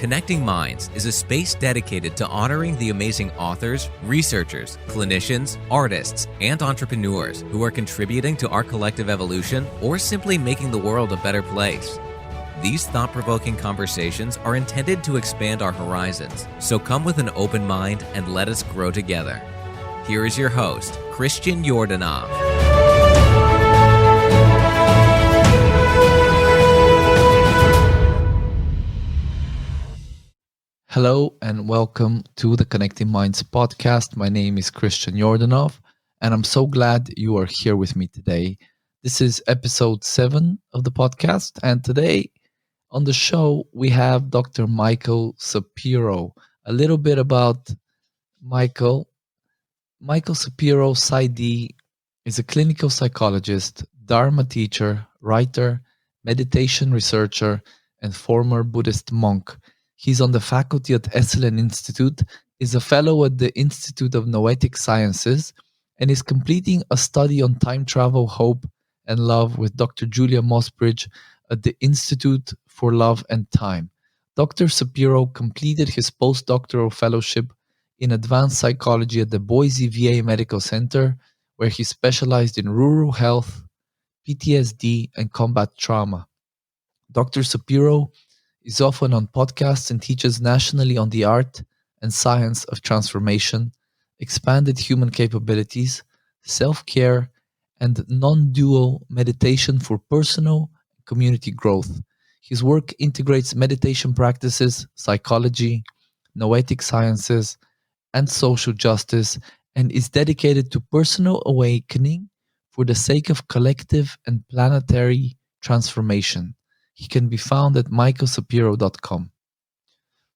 Connecting Minds is a space dedicated to honoring the amazing authors, researchers, clinicians, artists, and entrepreneurs who are contributing to our collective evolution or simply making the world a better place. These thought-provoking conversations are intended to expand our horizons, so come with an open mind and let us grow together. Here is your host, Christian Yordanov. Hello and welcome to the Connecting Minds podcast. My name is Christian Yordanov, and I'm so glad you are here with me today. This is episode 7 of the podcast, and today on the show we have Dr. Michael Sapiro. A little bit about Michael. Michael Sapiro, PsyD, is a clinical psychologist, Dharma teacher, writer, meditation researcher, and former Buddhist monk. He's on the faculty at Esalen Institute, is a fellow at the Institute of Noetic Sciences, and is completing a study on time travel, hope, and love with Dr. Julia Mossbridge at the Institute for Love and Time. Dr. Sapiro completed his postdoctoral fellowship in advanced psychology at the Boise VA Medical Center, where he specialized in rural health, PTSD, and combat trauma. Dr. Sapiro is often on podcasts and teaches nationally on the art and science of transformation, expanded human capabilities, self-care, and non-dual meditation for personal and community growth. His work integrates meditation practices, psychology, noetic sciences, and social justice, and is dedicated to personal awakening for the sake of collective and planetary transformation. He can be found at michaelsapiro.com.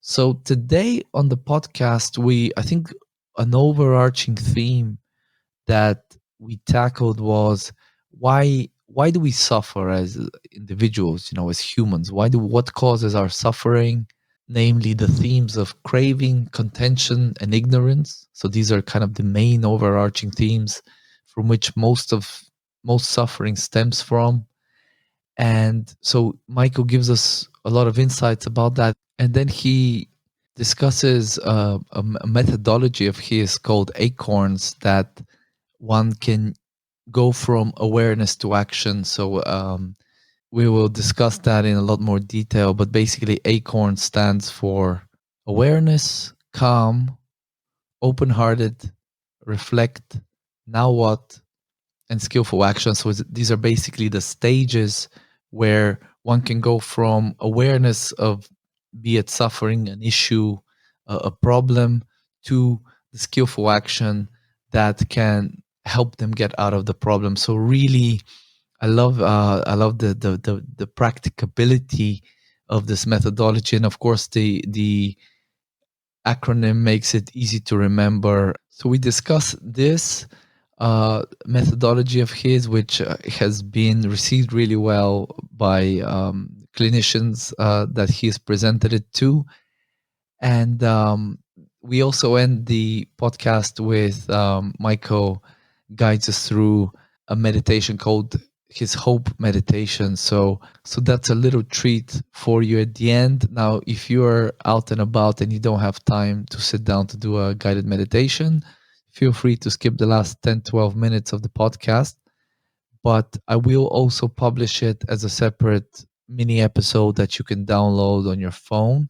So today on the podcast, I think an overarching theme that we tackled was why do we suffer as individuals, as humans? What causes our suffering? Namely, the themes of craving, contention, and ignorance. So these are kind of the main overarching themes from which most suffering stems from. And so Michael gives us a lot of insights about that. And then he discusses a methodology of his called ACORNS that one can go from awareness to action. So we will discuss that in a lot more detail. But basically, ACORNS stands for awareness, calm, open-hearted, reflect, now what, and skillful action. So these are basically the stages where one can go from awareness of, be it suffering, an issue, a problem, to the skillful action that can help them get out of the problem. So really, I love the practicability of this methodology, and of course the acronym makes it easy to remember. So we discuss this methodology of his, which has been received really well by clinicians that he's presented it to. And we also end the podcast with Michael guides us through a meditation called his hope meditation. So that's a little treat for you at the end. Now, if you're out and about and you don't have time to sit down to do a guided meditation, feel free to skip the last 10-12 minutes of the podcast, but I will also publish it as a separate mini episode that you can download on your phone.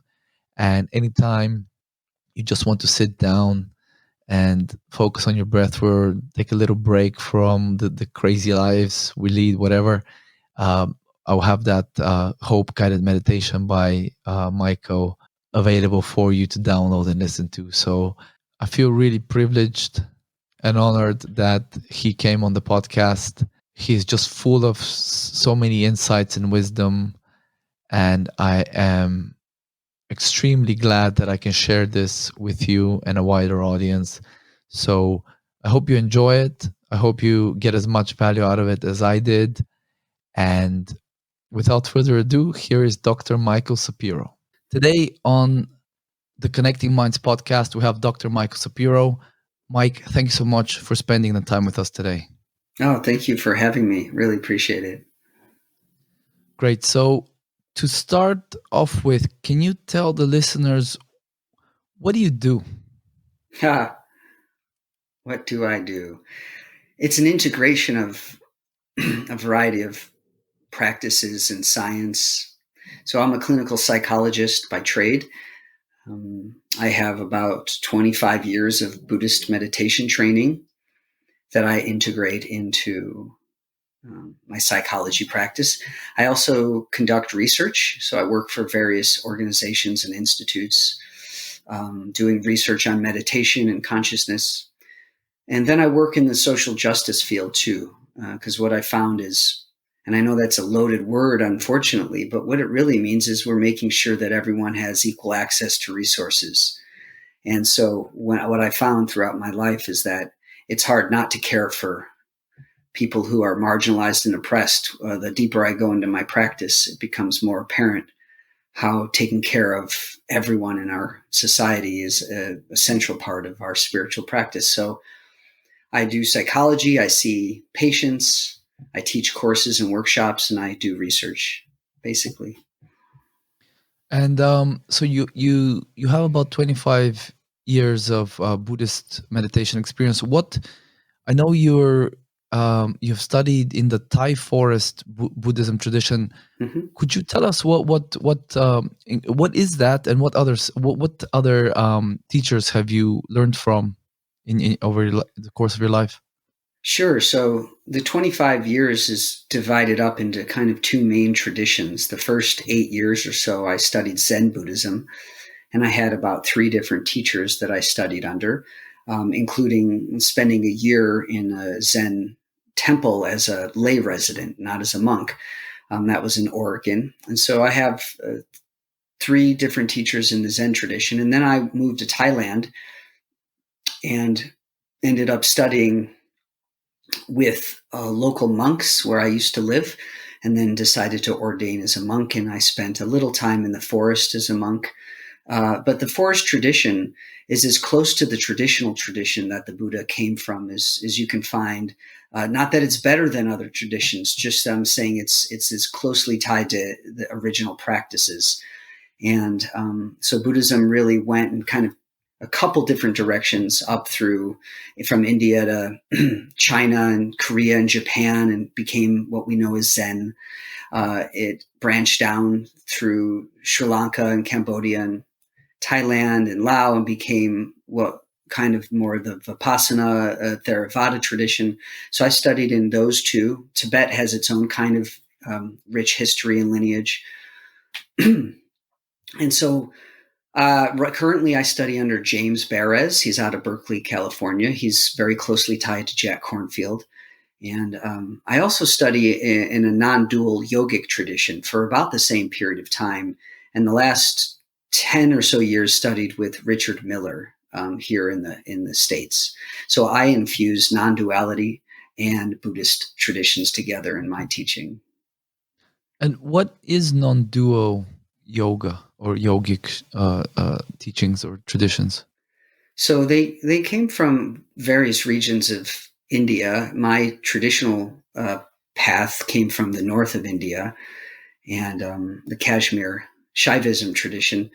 And anytime you just want to sit down and focus on your breath or take a little break from the crazy lives we lead, whatever, I'll have that hope guided meditation by Michael available for you to download and listen to. So I feel really privileged and honored that he came on the podcast. He's just full of so many insights and wisdom, and I am extremely glad that I can share this with you and a wider audience. So I hope you enjoy it. I hope you get as much value out of it as I did. And without further ado, here is Dr. Michael Sapiro. Today on the Connecting Minds podcast, we have Dr. Michael Sapiro. Mike, thank you so much for spending the time with us today. Oh, thank you for having me. Really appreciate it. Great. So To start off with, can you tell the listeners, what do you do? What do I do? It's an integration of a variety of practices and science. So I'm a clinical psychologist by trade. I have about 25 years of Buddhist meditation training that I integrate into my psychology practice. I also conduct research. So I work for various organizations and institutes doing research on meditation and consciousness. And then I work in the social justice field too, because what I found is, and I know that's a loaded word, unfortunately, but what it really means is we're making sure that everyone has equal access to resources. And so what I found throughout my life is that it's hard not to care for people who are marginalized and oppressed. The deeper I go into my practice, it becomes more apparent how taking care of everyone in our society is a central part of our spiritual practice. So I do psychology, I see patients, I teach courses and workshops, and I do research, basically. And so you have about 25 years of Buddhist meditation experience. What I know you've studied in the Thai forest Buddhism tradition. Mm-hmm. Could you tell us what is that, and what other teachers have you learned from in over the course of your life? Sure. So the 25 years is divided up into kind of two main traditions. The first 8 years or so, I studied Zen Buddhism, and I had about 3 different teachers that I studied under, including spending a year in a Zen temple as a lay resident, not as a monk. That was in Oregon. And so I have 3 different teachers in the Zen tradition. And then I moved to Thailand and ended up studying with local monks where I used to live, and then decided to ordain as a monk. And I spent a little time in the forest as a monk. But the forest tradition is as close to the traditional tradition that the Buddha came from as you can find. Not that it's better than other traditions, just I'm saying it's as closely tied to the original practices. And so Buddhism really went in kind of a couple different directions up through from India to China and Korea and Japan, and became what we know as Zen. It branched down through Sri Lanka and Cambodia and Thailand and Laos, and became what kind of more the Vipassana Theravada tradition. So I studied in those two. Tibet has its own kind of rich history and lineage. And so currently I study under James Perez. He's out of Berkeley, California. He's very closely tied to Jack Kornfield. And I also study in a non-dual yogic tradition for about the same period of time. And the last 10 or so years studied with Richard Miller here in the States. So I infuse non-duality and Buddhist traditions together in my teaching. And what is non-dual yoga or yogic teachings or traditions? So they came from various regions of India. My traditional path came from the north of India and the Kashmir Shaivism tradition.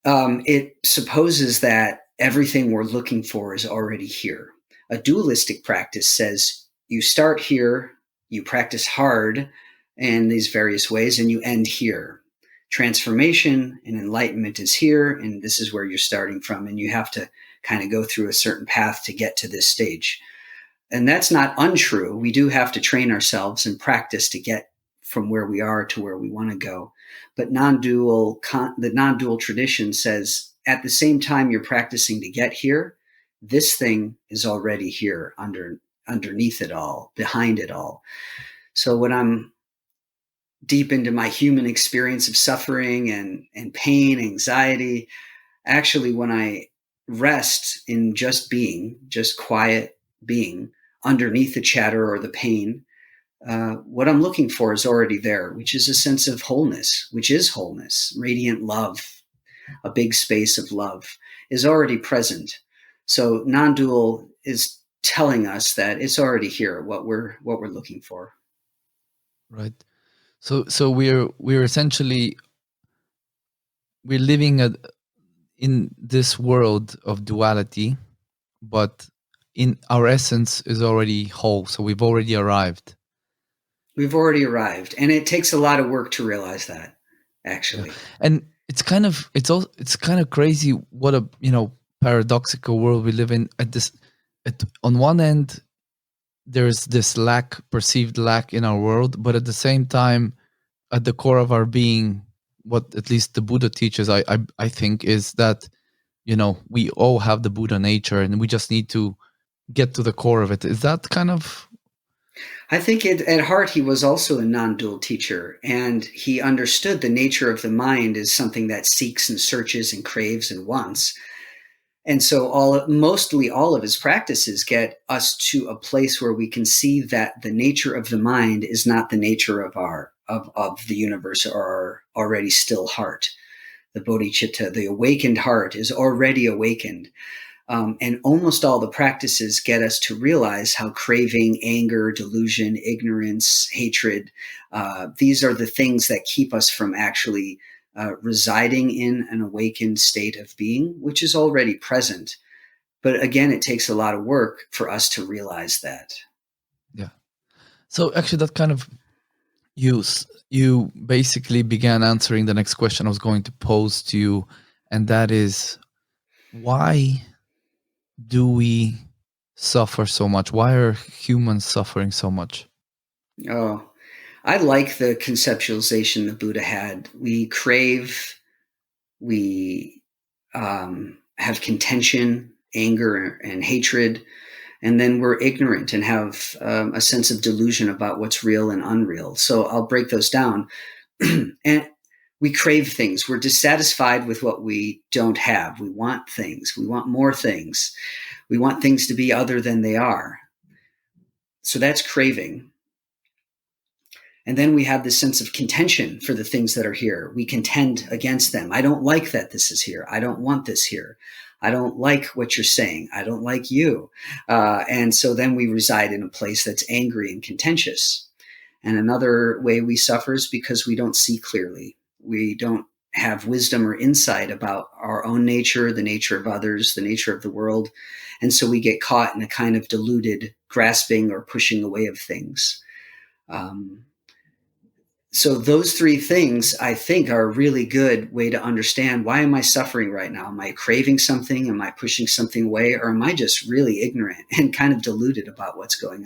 It supposes that everything we're looking for is already here. A dualistic practice says you start here, you practice hard in these various ways, and you end here. Transformation and enlightenment is here, and this is where you're starting from, and you have to kind of go through a certain path to get to this stage. And that's not untrue. We do have to train ourselves and practice to get from where we are to where we want to go. But the non-dual tradition says at the same time you're practicing to get here, this thing is already here underneath it all, behind it all. So when I'm deep into my human experience of suffering and pain, anxiety, actually when I rest in just being, just quiet being underneath the chatter or the pain, what I'm looking for is already there, which is a sense of wholeness, which is wholeness, radiant love, a big space of love is already present. So non-dual is telling us that it's already here, what we're looking for. Right. So we're essentially we're living in this world of duality, but in our essence is already whole. So we've already arrived. We've already arrived, and it takes a lot of work to realize that, Yeah. actually. And it's kind of crazy what a paradoxical world we live in. On one end, there's this perceived lack in our world, but at the same time, at the core of our being, what at least the Buddha teaches, I think, is that we all have the Buddha nature, and we just need to get to the core of it. Is that kind of? I think at heart, he was also a non-dual teacher, and he understood the nature of the mind as something that seeks and searches and craves and wants. And so mostly all of his practices get us to a place where we can see that the nature of the mind is not the nature of of the universe or our already still heart. The bodhicitta, the awakened heart, is already awakened. And almost all the practices get us to realize how craving, anger, delusion, ignorance, hatred, these are the things that keep us from actually residing in an awakened state of being, which is already present. But again, it takes a lot of work for us to realize that. Yeah. So actually that kind of, you basically began answering the next question I was going to pose to you, and that is, why do we suffer so much? Why are humans suffering so much? Oh, I like the conceptualization the Buddha had. We crave, we have contention, anger, and hatred, and then we're ignorant and have a sense of delusion about what's real and unreal. So I'll break those down. And we crave things. We're dissatisfied with what we don't have. We want things. We want more things. We want things to be other than they are. So that's craving. And then we have this sense of contention for the things that are here. We contend against them. I don't like that this is here. I don't want this here. I don't like what you're saying. I don't like you. And so then we reside in a place that's angry and contentious. And another way we suffer is because we don't see clearly. We don't have wisdom or insight about our own nature, the nature of others, the nature of the world. And so we get caught in a kind of deluded grasping or pushing away of things. So those three things, I think, are a really good way to understand, why am I suffering right now? Am I craving something? Am I pushing something away? Or am I just really ignorant and kind of deluded about what's going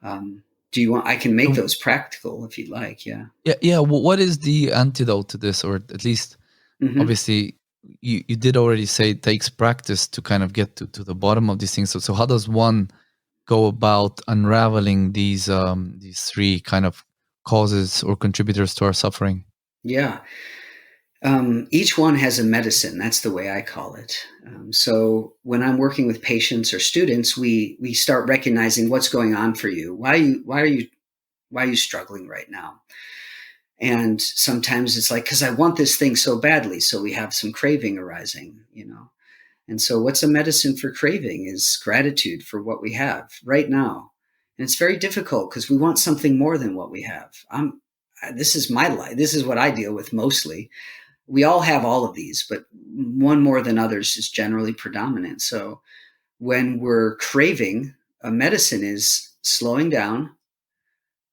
on? Do you want? I can make those practical if you'd like. Yeah. Yeah. Well, what is the antidote to this, or at least, obviously, you did already say it takes practice to kind of get to the bottom of these things. So how does one go about unraveling these three kind of causes or contributors to our suffering? Yeah. Each one has a medicine. That's the way I call it. So when I'm working with patients or students, we start recognizing what's going on for you. Why are you struggling right now? And sometimes it's like, because I want this thing so badly. So we have some craving arising, And so what's a medicine for craving is gratitude for what we have right now. And it's very difficult because we want something more than what we have. This is my life. This is what I deal with mostly. We all have all of these, but one more than others is generally predominant. So when we're craving, a medicine is slowing down,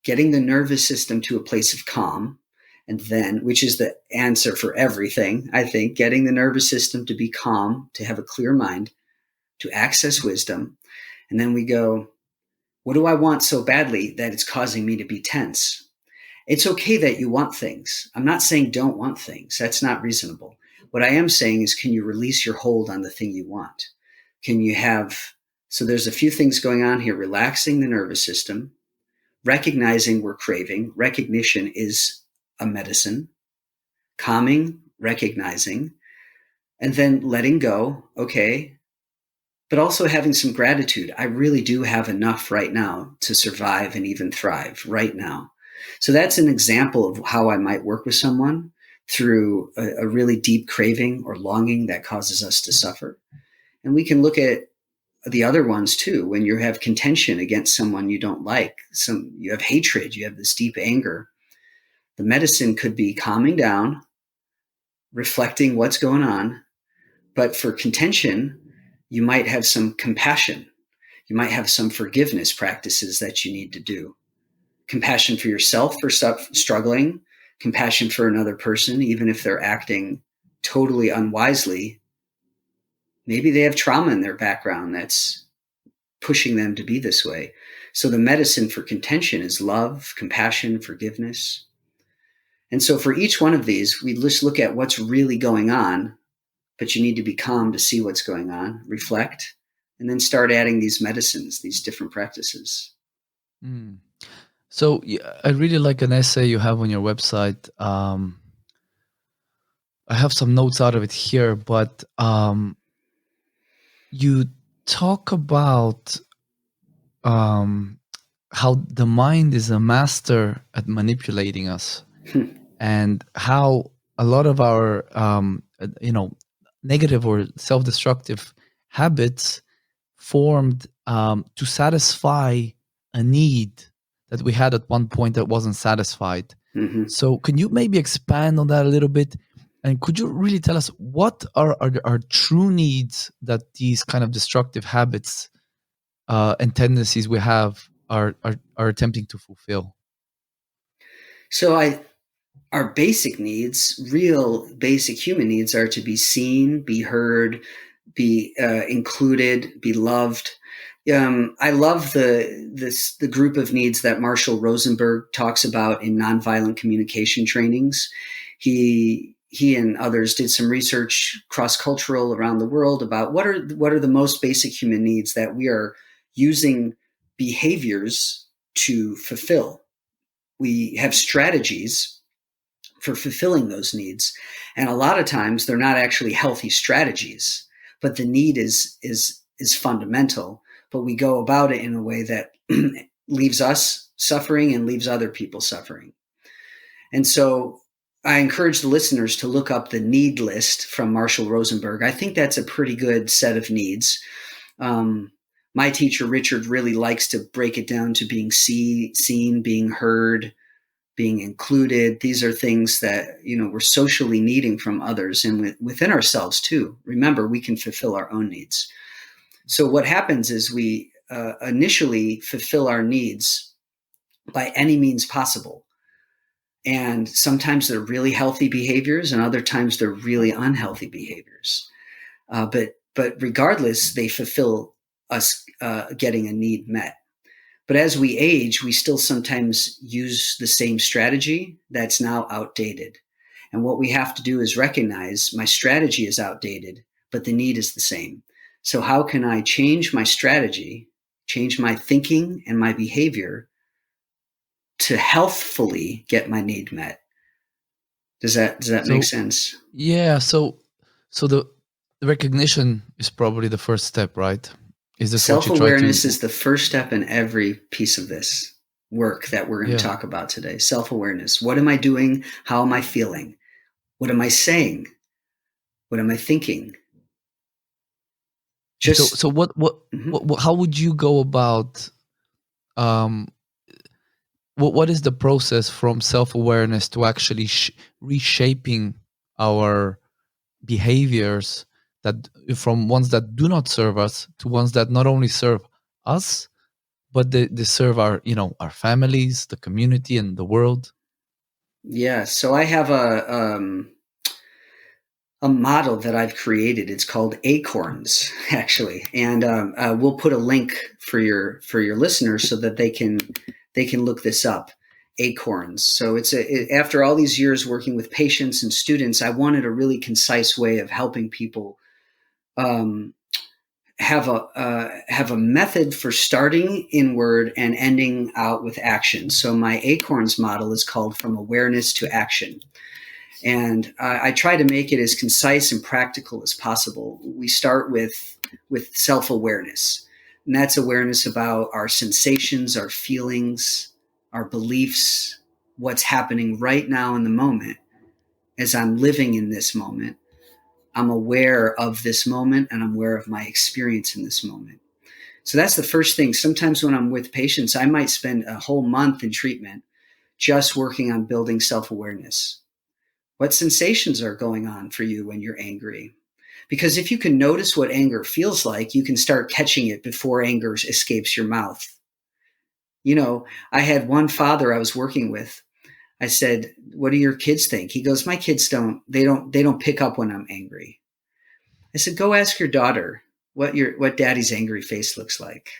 getting the nervous system to a place of calm, and then, which is the answer for everything, I think, getting the nervous system to be calm, to have a clear mind, to access wisdom. And then we go, what do I want so badly that it's causing me to be tense? It's okay that you want things. I'm not saying don't want things. That's not reasonable. What I am saying is, can you release your hold on the thing you want? So there's a few things going on here: relaxing the nervous system, recognizing we're craving. Recognition is a medicine. Calming, recognizing, and then letting go. Okay. But also having some gratitude. I really do have enough right now to survive and even thrive right now. So that's an example of how I might work with someone through a really deep craving or longing that causes us to suffer. And we can look at the other ones too. When you have contention against someone you don't like, you have hatred, you have this deep anger, the medicine could be calming down, reflecting what's going on. But for contention, you might have some compassion. You might have some forgiveness practices that you need to do. Compassion for yourself for struggling, compassion for another person, even if they're acting totally unwisely. Maybe they have trauma in their background that's pushing them to be this way. So the medicine for contention is love, compassion, forgiveness. And so for each one of these, we just look at what's really going on, but you need to be calm to see what's going on, reflect, and then start adding these medicines, these different practices. Mm. So I really like an essay you have on your website. I have some notes out of it here, but you talk about how the mind is a master at manipulating us, and how a lot of our negative or self-destructive habits formed to satisfy a need that we had at one point that wasn't satisfied. Mm-hmm. So can you maybe expand on that a little bit? And could you really tell us what are our true needs that these kind of destructive habits and tendencies we have are attempting to fulfill? So our basic needs, real basic human needs, are to be seen, be heard, be included, be loved. I love the group of needs that Marshall Rosenberg talks about in nonviolent communication trainings. He and others did some research cross-cultural around the world about what are the most basic human needs that we are using behaviors to fulfill. We have strategies for fulfilling those needs, and a lot of times they're not actually healthy strategies, but the need is fundamental. But we go about it in a way that leaves us suffering and leaves other people suffering. And so I encourage the listeners to look up the need list from Marshall Rosenberg. I think that's a pretty good set of needs. My teacher, Richard, really likes to break it down to being seen, being heard, being included. These are things that, we're socially needing from others and within ourselves too. Remember, we can fulfill our own needs. So what happens is we initially fulfill our needs by any means possible. And sometimes they're really healthy behaviors, and other times they're really unhealthy behaviors. But regardless, they fulfill us getting a need met. But as we age, we still sometimes use the same strategy that's now outdated. And what we have to do is recognize my strategy is outdated, but the need is the same. So how can I change my strategy, change my thinking and my behavior to healthfully get my need met? Does that make sense? Yeah. So the recognition is probably the first step, right? Is this self-awareness is the first step in every piece of this work that we're going to talk about today. Self-awareness. What am I doing? How am I feeling? What am I saying? What am I thinking? So what how would you go about what is the process from self-awareness to actually reshaping our behaviors, that from ones that do not serve us to ones that not only serve us, but they serve our our families, the community, and the world? Yeah. So I have a model that I've created. It's called ACORNS, actually, and we'll put a link for your listeners so that they can look this up. ACORNS. So after all these years working with patients and students, I wanted a really concise way of helping people have a method for starting inward and ending out with action. So my ACORNS model is called From Awareness to Action. And I try to make it as concise and practical as possible. We start with self-awareness, and that's awareness about our sensations, our feelings, our beliefs, what's happening right now in the moment. As I'm living in this moment, I'm aware of this moment and I'm aware of my experience in this moment. So that's the first thing. Sometimes when I'm with patients, I might spend a whole month in treatment just working on building self-awareness. What sensations are going on for you when you're angry? Because if you can notice what anger feels like, you can start catching it before anger escapes your mouth. You know, I had one father I was working with. I said, "What do your kids think?" He goes, "My kids don't pick up when I'm angry." I said, "Go ask your daughter what daddy's angry face looks like."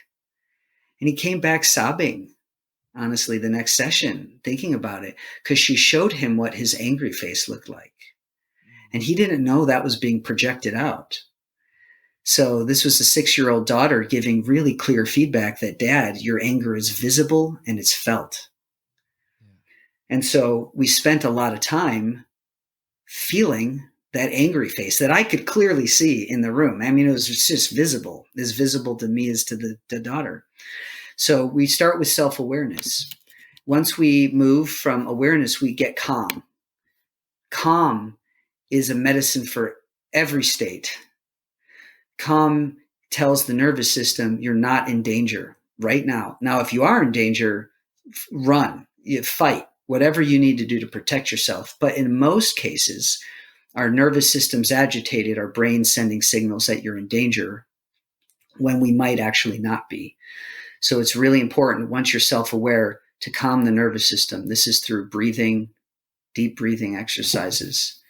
And he came back sobbing, honestly, the next session, thinking about it, because she showed him what his angry face looked like. And he didn't know that was being projected out. So this was a 6-year-old daughter giving really clear feedback that, "Dad, your anger is visible and it's felt." And so we spent a lot of time feeling that angry face that I could clearly see in the room. I mean, it was just visible, as visible to me as to the daughter. So we start with self-awareness. Once we move from awareness, we get calm. Calm is a medicine for every state. Calm tells the nervous system you're not in danger right now. Now, if you are in danger, run, you fight, whatever you need to do to protect yourself. But in most cases, our nervous system's agitated, our brain's sending signals that you're in danger when we might actually not be. So it's really important, once you're self-aware, to calm the nervous system. This is through breathing, deep breathing exercises,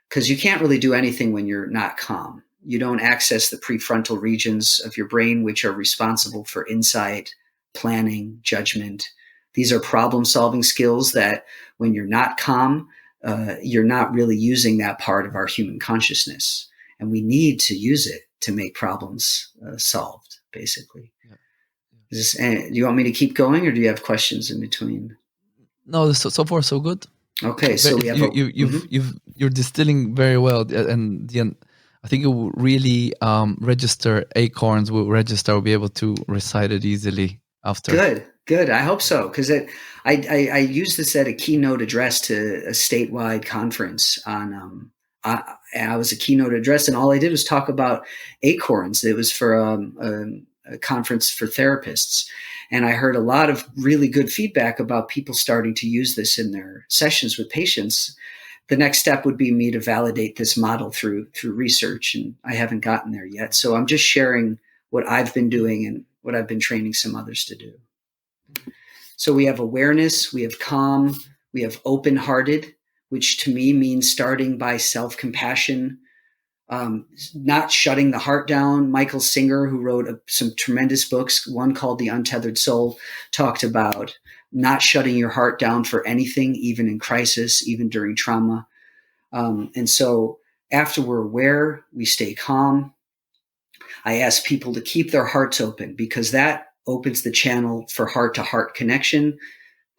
because you can't really do anything when you're not calm. You don't access the prefrontal regions of your brain, which are responsible for insight, planning, judgment. These are problem-solving skills that when you're not calm, you're not really using that part of our human consciousness. And we need to use it to make problems solved, basically. Do you want me to keep going, or do you have questions in between? No, so far so good. Okay, so we have you're distilling very well, and I think it will really register. ACORNS will register. Will be able to recite it easily after. Good. I hope so, because I used this at a keynote address to a statewide conference on. I was a keynote address, and all I did was talk about ACORNS. It was for a conference for therapists. And I heard a lot of really good feedback about people starting to use this in their sessions with patients. The next step would be me to validate this model through research, and I haven't gotten there yet. So I'm just sharing what I've been doing and what I've been training some others to do. So we have awareness, we have calm, we have open-hearted, which to me means starting by self-compassion, not shutting the heart down. Michael Singer, who wrote some tremendous books, one called The Untethered Soul, talked about not shutting your heart down for anything, even in crisis, even during trauma. And so after we're aware, we stay calm. I ask people to keep their hearts open, because that opens the channel for heart-to-heart connection,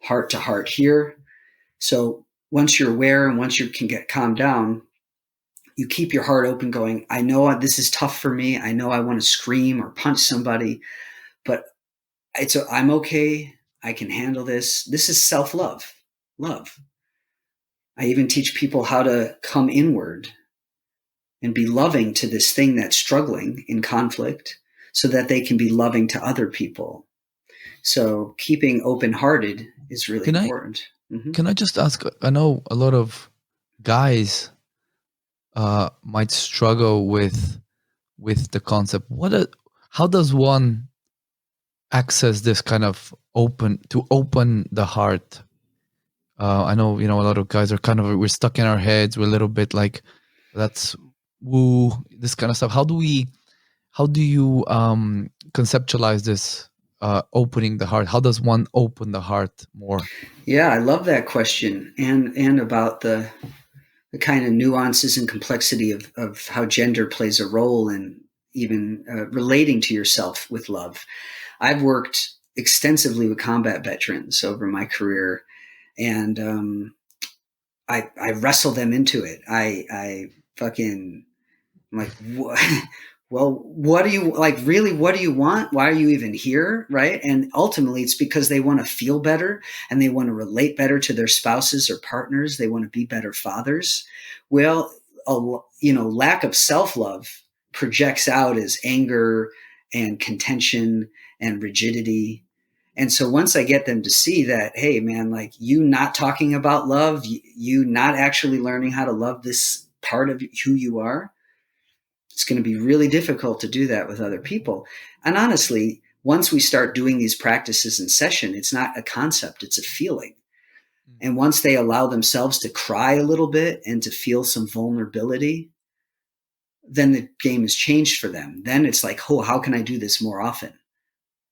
heart-to-heart here. So once you're aware and once you can get calmed down, you keep your heart open, going, I know this is tough for me. I know I want to scream or punch somebody, but I'm okay. I can handle this. This is self-love, love. I even teach people how to come inward and be loving to this thing that's struggling in conflict, so that they can be loving to other people. So keeping open-hearted is really important. Can I just ask, I know a lot of guys might struggle with the concept. How does one access this kind of open the heart? I know, a lot of guys are we're stuck in our heads. We're a little bit like, that's woo, this kind of stuff. How do you conceptualize this opening the heart? How does one open the heart more? Yeah, I love that question, and about the kind of nuances and complexity of how gender plays a role in even relating to yourself with love. I've worked extensively with combat veterans over my career, and I wrestle them into it. I'm like, well, what do you like? Really, what do you want? Why are you even here? Right? And ultimately, it's because they want to feel better and they want to relate better to their spouses or partners. They want to be better fathers. Well, lack of self-love projects out as anger and contention and rigidity. And so once I get them to see that, hey, man, like you not talking about love, you not actually learning how to love this part of who you are, it's going to be really difficult to do that with other people. And honestly, once we start doing these practices in session, it's not a concept, it's a feeling. And once they allow themselves to cry a little bit and to feel some vulnerability, then the game has changed for them. Then it's like, oh, how can I do this more often?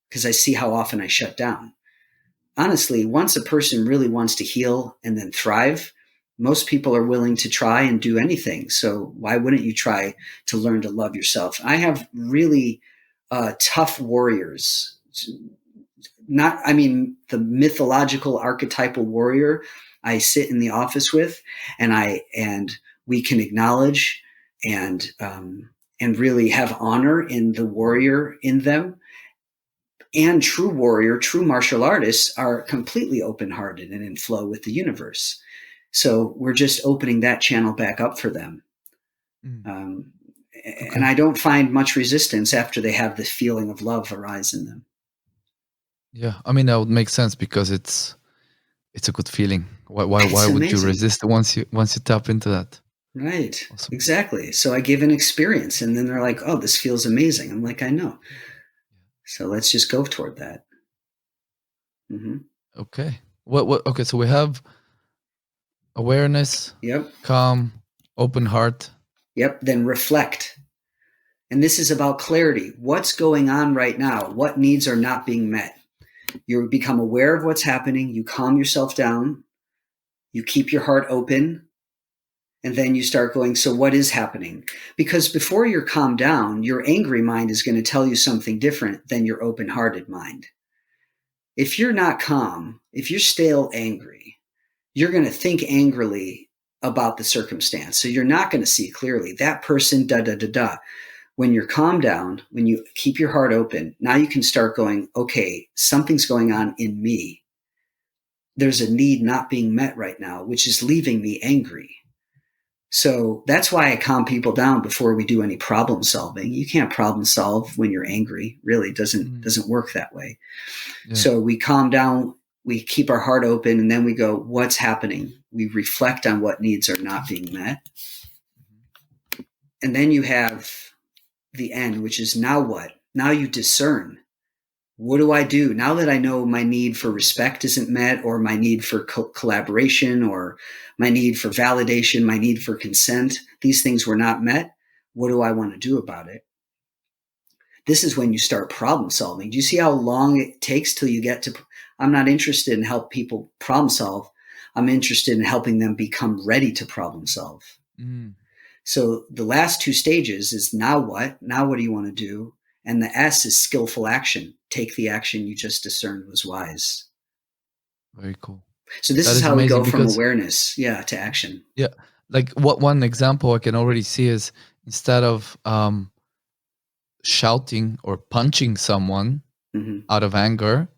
Because I see how often I shut down. Honestly, once a person really wants to heal and then thrive, most people are willing to try and do anything. So why wouldn't you try to learn to love yourself? I have really tough warriors. The mythological archetypal warrior I sit in the office with, and we can acknowledge and really have honor in the warrior in them. And true warrior, true martial artists are completely open-hearted and in flow with the universe. So we're just opening that channel back up for them. Okay. And I don't find much resistance after they have the feeling of love arise in them. Yeah, I mean, that would make sense because it's a good feeling. Why would you resist once you tap into that? Right. Awesome. Exactly. So I give an experience and then they're like, oh, this feels amazing. I'm like, I know. So let's just go toward that. Mm-hmm. Okay. Okay. So we have awareness. Yep. Calm, open heart. Yep. Then reflect. And this is about clarity. What's going on right now? What needs are not being met? You become aware of what's happening. You calm yourself down. You keep your heart open. And then you start going, so what is happening? Because before you're calmed down, your angry mind is going to tell you something different than your open-hearted mind. If you're not calm, if you're still angry, you're going to think angrily about the circumstance. So you're not going to see clearly. That person, da-da-da-da. When you're calmed down, when you keep your heart open, now you can start going, okay, something's going on in me. There's a need not being met right now, which is leaving me angry. So that's why I calm people down before we do any problem solving. You can't problem solve when you're angry. Really doesn't work that way. Yeah. So we calm down, we keep our heart open, and then we go, what's happening? We reflect on what needs are not being met. And then you have the end, which is now what? Now you discern. What do I do? Now that I know my need for respect isn't met, or my need for collaboration, or my need for validation, my need for consent, these things were not met. What do I want to do about it? This is when you start problem solving. Do you see how long it takes till you get to, I'm not interested in help people problem solve. I'm interested in helping them become ready to problem solve. Mm. So the last two stages is now what? Now what do you want to do? And the S is skillful action. Take the action you just discerned was wise. Very cool. So this is how we go from awareness, to action. Yeah. Like one example I can already see is instead of shouting or punching someone out of anger,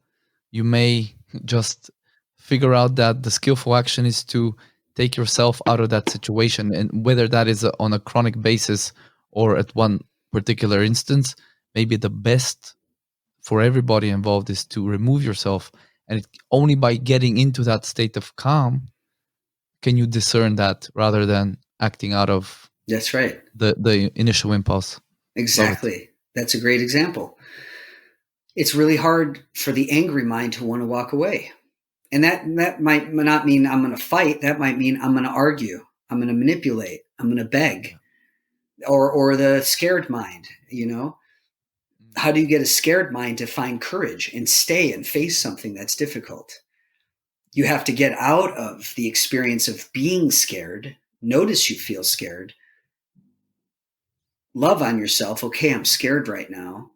you may just figure out that the skillful action is to take yourself out of that situation. And whether that is on a chronic basis or at one particular instance, maybe the best for everybody involved is to remove yourself. And only by getting into that state of calm can you discern that, rather than acting out of that's right the initial impulse. Exactly. That's a great example. It's really hard for the angry mind to want to walk away. And that might not mean I'm going to fight. That might mean I'm going to argue. I'm going to manipulate. I'm going to beg. Or the scared mind, How do you get a scared mind to find courage and stay and face something that's difficult? You have to get out of the experience of being scared. Notice you feel scared. Love on yourself. Okay, I'm scared right now.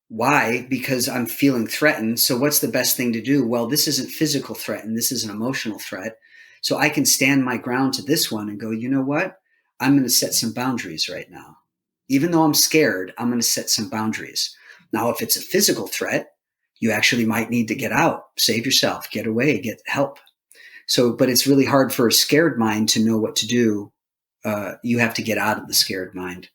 Why? Because I'm feeling threatened. So what's the best thing to do? Well, this isn't physical threat and this is an emotional threat. So I can stand my ground to this one and go, you know what? I'm going to set some boundaries right now. Even though I'm scared, I'm going to set some boundaries. Now, if it's a physical threat, you actually might need to get out, save yourself, get away, get help. So, but it's really hard for a scared mind to know what to do. You have to get out of the scared mind.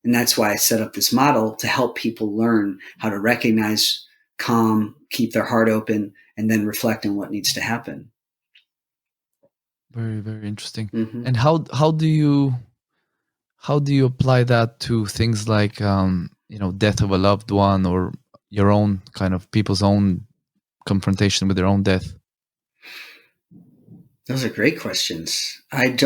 And that's why I set up this model to help people learn how to recognize, calm, keep their heart open, and then reflect on what needs to happen. Very, very interesting. Mm-hmm. And how do you apply that to things like death of a loved one, or your own kind of people's own confrontation with their own death? Those are great questions. I'd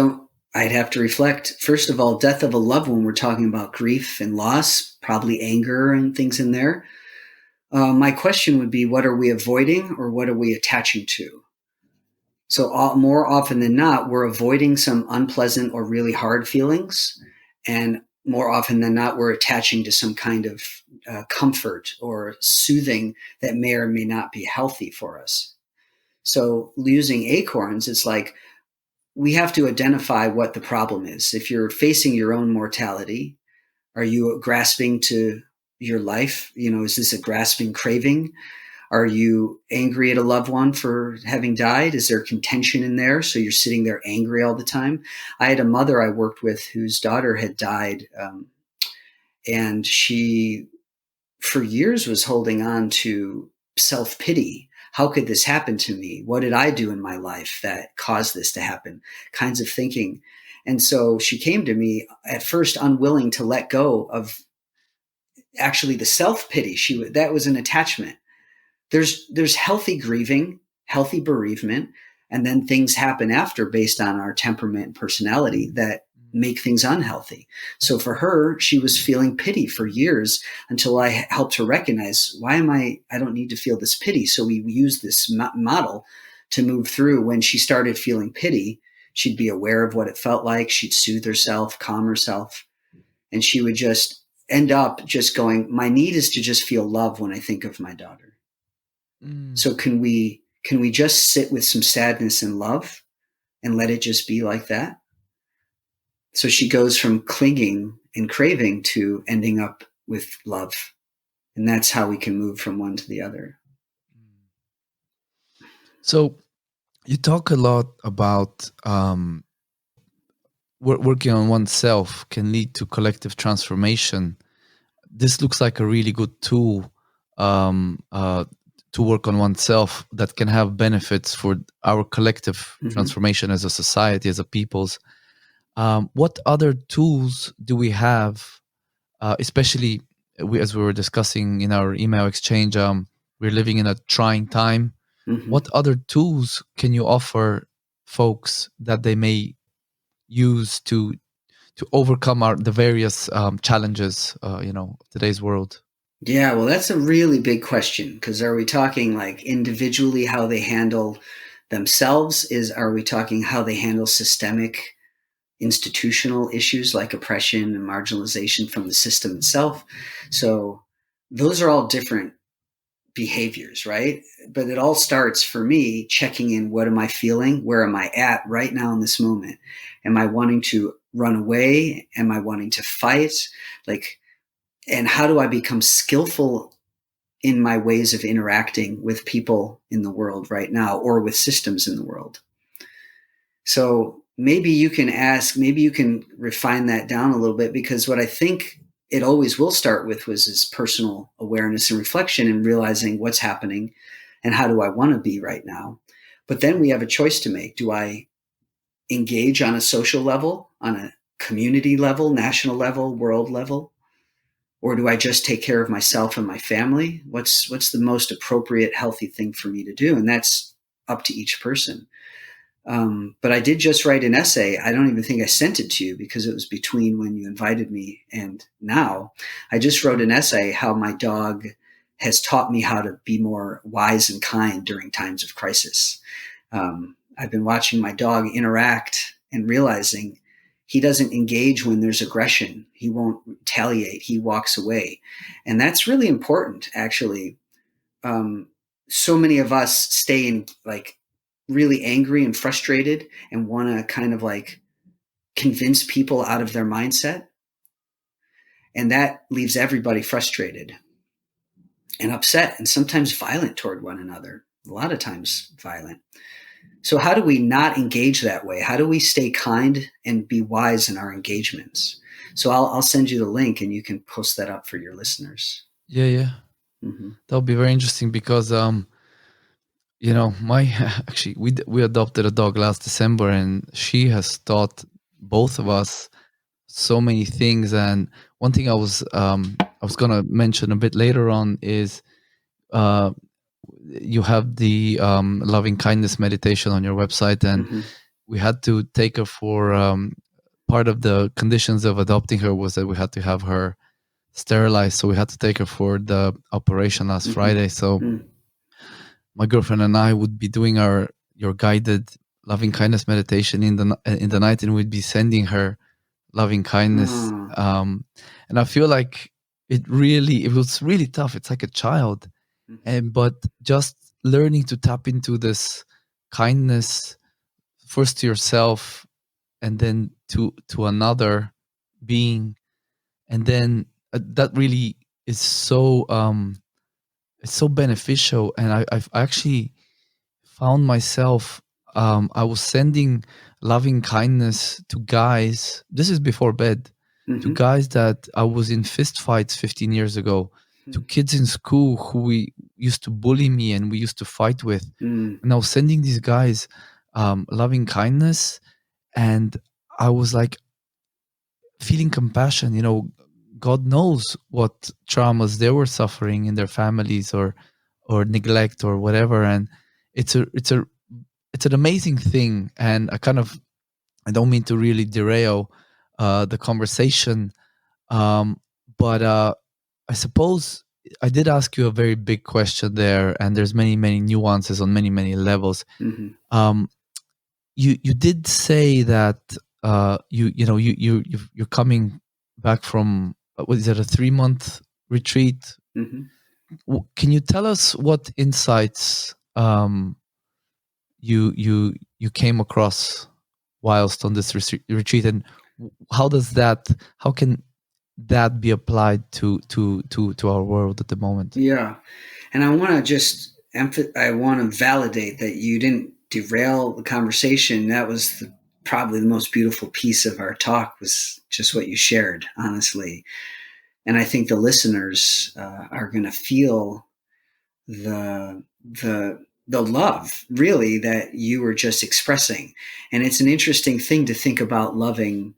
have to reflect. First of all, death of a loved one, we're talking about grief and loss, probably anger and things in there. My question would be, what are we avoiding or what are we attaching to? So more often than not, we're avoiding some unpleasant or really hard feelings. And more often than not, we're attaching to some kind of comfort or soothing that may or may not be healthy for us. So using ACORNS, it's like we have to identify what the problem is. If you're facing your own mortality, are you grasping to your life? Is this a grasping craving? Are you angry at a loved one for having died? Is there contention in there? So you're sitting there angry all the time. I had a mother I worked with whose daughter had died, and she, for years, was holding on to self-pity. How could this happen to me? What did I do in my life that caused this to happen? Kinds of thinking. And so she came to me at first unwilling to let go of actually the self-pity. That was an attachment. There's healthy grieving, healthy bereavement, and then things happen after based on our temperament and personality that make things unhealthy. So for her, she was feeling pity for years until I helped her recognize, I don't need to feel this pity. So we used this model to move through. When she started feeling pity, she'd be aware of what it felt like. She'd soothe herself, calm herself, and she would just end up just going, my need is to just feel love when I think of my daughter. So can we just sit with some sadness and love and let it just be like that? So she goes from clinging and craving to ending up with love. And that's how we can move from one to the other. So you talk a lot about working on oneself can lead to collective transformation. This looks like a really good tool to work on oneself that can have benefits for our collective transformation as a society, as a peoples. What other tools do we have, especially as we were discussing in our email exchange, we're living in a trying time. What other tools can you offer folks that they may use to overcome the various challenges, of today's world? Yeah, well, that's a really big question, because are we talking like individually how they handle themselves? Are we talking how they handle systemic institutional issues like oppression and marginalization from the system itself? So those are all different behaviors, right? But it all starts for me checking in. What am I feeling? Where am I at right now in this moment? Am I wanting to run away? Am I wanting to fight? And how do I become skillful in my ways of interacting with people in the world right now, or with systems in the world? So maybe you can refine that down a little bit, because what I think it always will start with was this personal awareness and reflection and realizing what's happening and how do I want to be right now. But then we have a choice to make. Do I engage on a social level, on a community level, national level, world level? Or do I just take care of myself and my family? What's the most appropriate, healthy thing for me to do? And that's up to each person. But I did just write an essay. I don't even think I sent it to you, because it was between when you invited me and now. I just wrote an essay, how my dog has taught me how to be more wise and kind during times of crisis. I've been watching my dog interact and realizing he doesn't engage when there's aggression. He won't retaliate. He walks away. And that's really important, actually. So many of us stay in really angry and frustrated and want to kind of convince people out of their mindset. And that leaves everybody frustrated and upset, and sometimes violent toward one another, a lot of times violent. So how do we not engage that way? How do we stay kind and be wise in our engagements? So I'll send you the link and you can post that up for your listeners. Yeah. Mm-hmm. That'll be very interesting because my actually we adopted a dog last December, and she has taught both of us so many things. And one thing I was gonna mention a bit later on is you have the loving kindness meditation on your website, and Mm-hmm. we had to take her for part of the conditions of adopting her was that we had to have her sterilized, so we had to take her for the operation last Mm-hmm. Friday. So my girlfriend and I would be doing your guided loving kindness meditation in the night, and we'd be sending her loving kindness. And I feel like it was really tough. It's like a child, but just learning to tap into this kindness first to yourself, and then to another being, and then that really is so it's so beneficial. And I've actually found myself I was sending loving kindness to guys, this is before bed, to guys that I was in fist fights 15 years ago, to kids in school who we used to bully me and we used to fight with. And I was sending these guys loving kindness, and I was like feeling compassion. God knows what traumas they were suffering in their families, or neglect or whatever. And it's an amazing thing. And I don't mean to really derail the conversation, but I suppose I did ask you a very big question there, and there's many nuances on many levels. You did say that you're coming back from, what is it, a 3-month retreat? Can you tell us what insights you came across whilst on this retreat, and how can that be applied to our world at the moment? Yeah, and I want to validate that you didn't derail the conversation. That was probably the most beautiful piece of our talk, was just what you shared, honestly. And I think the listeners are going to feel the love, really, that you were just expressing. And it's an interesting thing to think about loving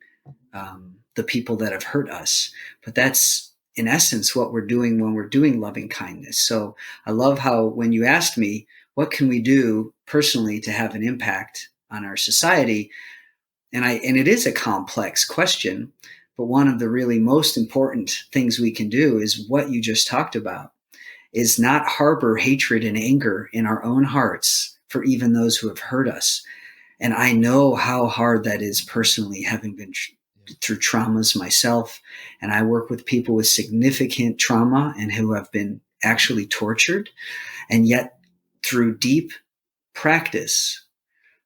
the people that have hurt us. But that's, in essence, what we're doing when we're doing loving kindness. So I love how when you asked me, what can we do personally to have an impact on our society? And it is a complex question, but one of the really most important things we can do is what you just talked about, is not harbor hatred and anger in our own hearts for even those who have hurt us. And I know how hard that is personally, having been through traumas myself. And I work with people with significant trauma and who have been actually tortured. And yet through deep practice,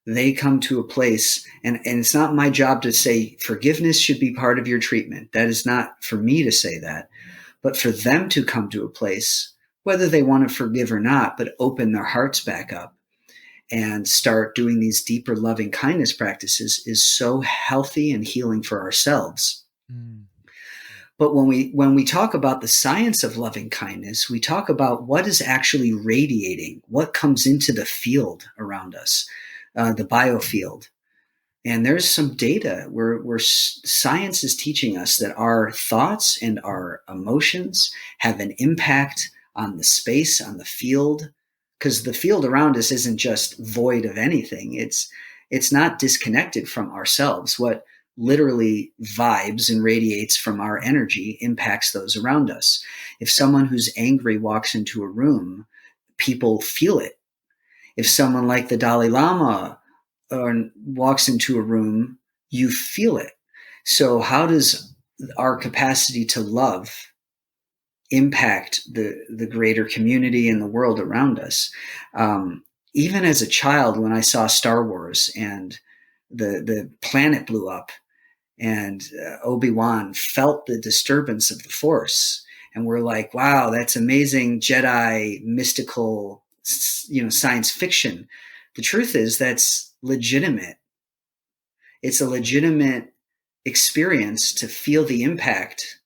they come to a place, and it's not my job to say forgiveness should be part of your treatment. That is not for me to say that, but for them to come to a place, whether they want to forgive or not, but open their hearts back up and start doing these deeper loving kindness practices, is so healthy and healing for ourselves. But when we talk about the science of loving kindness, we talk about what is actually radiating, what comes into the field around us, the biofield. And there's some data where science is teaching us that our thoughts and our emotions have an impact on the space, on the field, because the field around us isn't just void of anything. It's not disconnected from ourselves. What literally vibes and radiates from our energy impacts those around us. If someone who's angry walks into a room, people feel it. If someone like the Dalai Lama walks into a room, you feel it. So how does our capacity to love impact the greater community and the world around us? Even as a child, when I saw Star Wars and the planet blew up, and Obi-Wan felt the disturbance of the Force, and we're like, wow, that's amazing Jedi mystical, science fiction. The truth is that's legitimate. It's a legitimate experience to feel the impact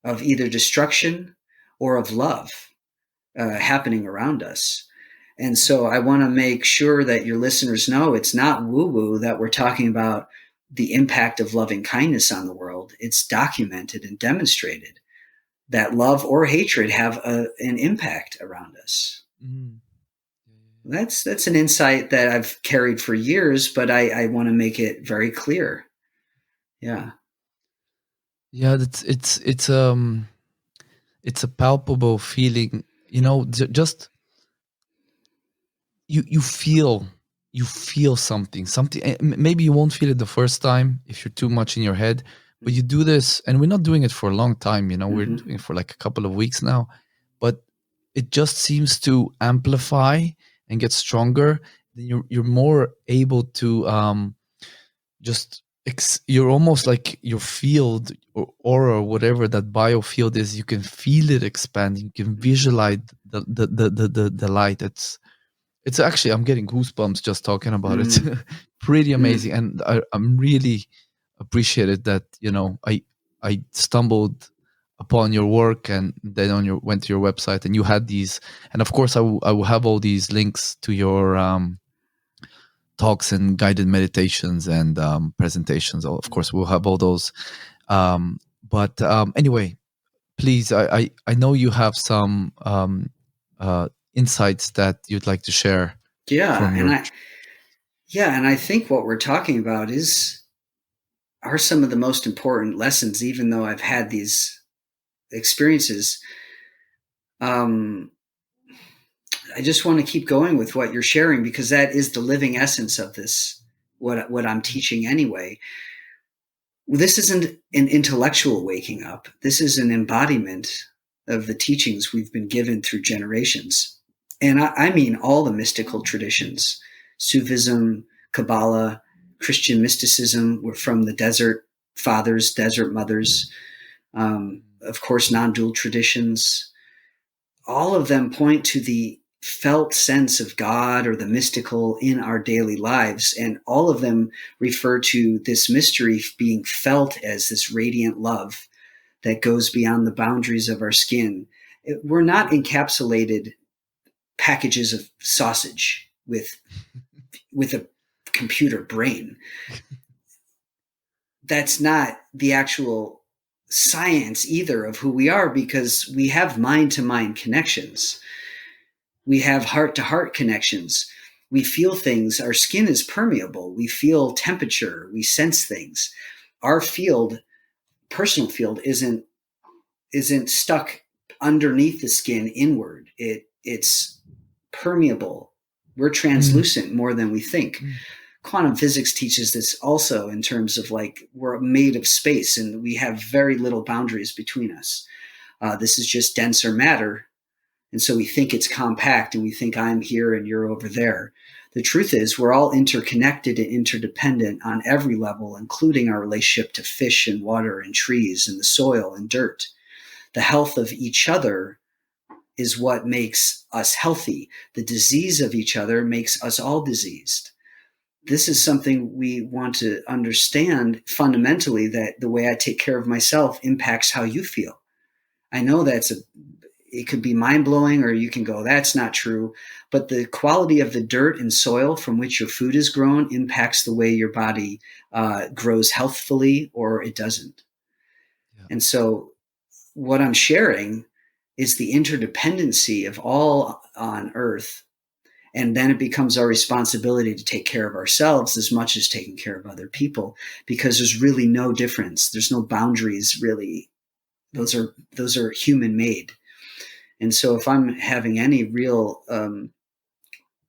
of either destruction or of love happening around us. And so I want to make sure that your listeners know it's not woo-woo that we're talking about the impact of loving kindness on the world. It's documented and demonstrated that love or hatred have an impact around us. Mm. That's an insight that I've carried for years, but I want to make it very clear. Yeah. Yeah, it's a palpable feeling, just you feel something, maybe you won't feel it the first time if you're too much in your head, but you do this, and we're not doing it for a long time, we're doing it for like a couple of weeks now, but it just seems to amplify and get stronger. Then you're more able to you're almost like your field or aura, whatever that biofield is, you can feel it expand, you can visualize the light. It's actually, I'm getting goosebumps just talking about it. Pretty amazing. And I'm really appreciated that, I stumbled upon your work, and then went to your website, and you had these, and of course I will have all these links to your talks and guided meditations and presentations. Of course we'll have all those, but anyway, please, I know you have some insights that you'd like to share. And I think what we're talking about are some of the most important lessons, even though I've had these experiences. I just want to keep going with what you're sharing, because that is the living essence of this, what I'm teaching anyway. This isn't an intellectual waking up. This is an embodiment of the teachings we've been given through generations. And I mean all the mystical traditions, Sufism, Kabbalah, Christian mysticism, were from the desert fathers, desert mothers, of course, non-dual traditions. All of them point to the felt sense of God or the mystical in our daily lives. And all of them refer to this mystery being felt as this radiant love that goes beyond the boundaries of our skin. We're not encapsulated packages of sausage with a computer brain. That's not the actual science either of who we are, because we have mind-to-mind connections. We have heart-to-heart connections. We feel things. Our skin is permeable. We feel temperature. We sense things. Our personal field, isn't stuck underneath the skin inward. It's permeable. We're translucent more than we think. Quantum physics teaches this also, in terms of like, we're made of space and we have very little boundaries between us. This is just denser matter. And so we think it's compact, and we think I'm here and you're over there. The truth is we're all interconnected and interdependent on every level, including our relationship to fish and water and trees and the soil and dirt. The health of each other is what makes us healthy. The disease of each other makes us all diseased. This is something we want to understand fundamentally, that the way I take care of myself impacts how you feel. I know it could be mind-blowing, or you can go, that's not true. But the quality of the dirt and soil from which your food is grown impacts the way your body grows healthfully, or it doesn't. Yeah. And so what I'm sharing is the interdependency of all on earth. And then it becomes our responsibility to take care of ourselves as much as taking care of other people, because there's really no difference. There's no boundaries, really. Those are human made. And so if I'm having any real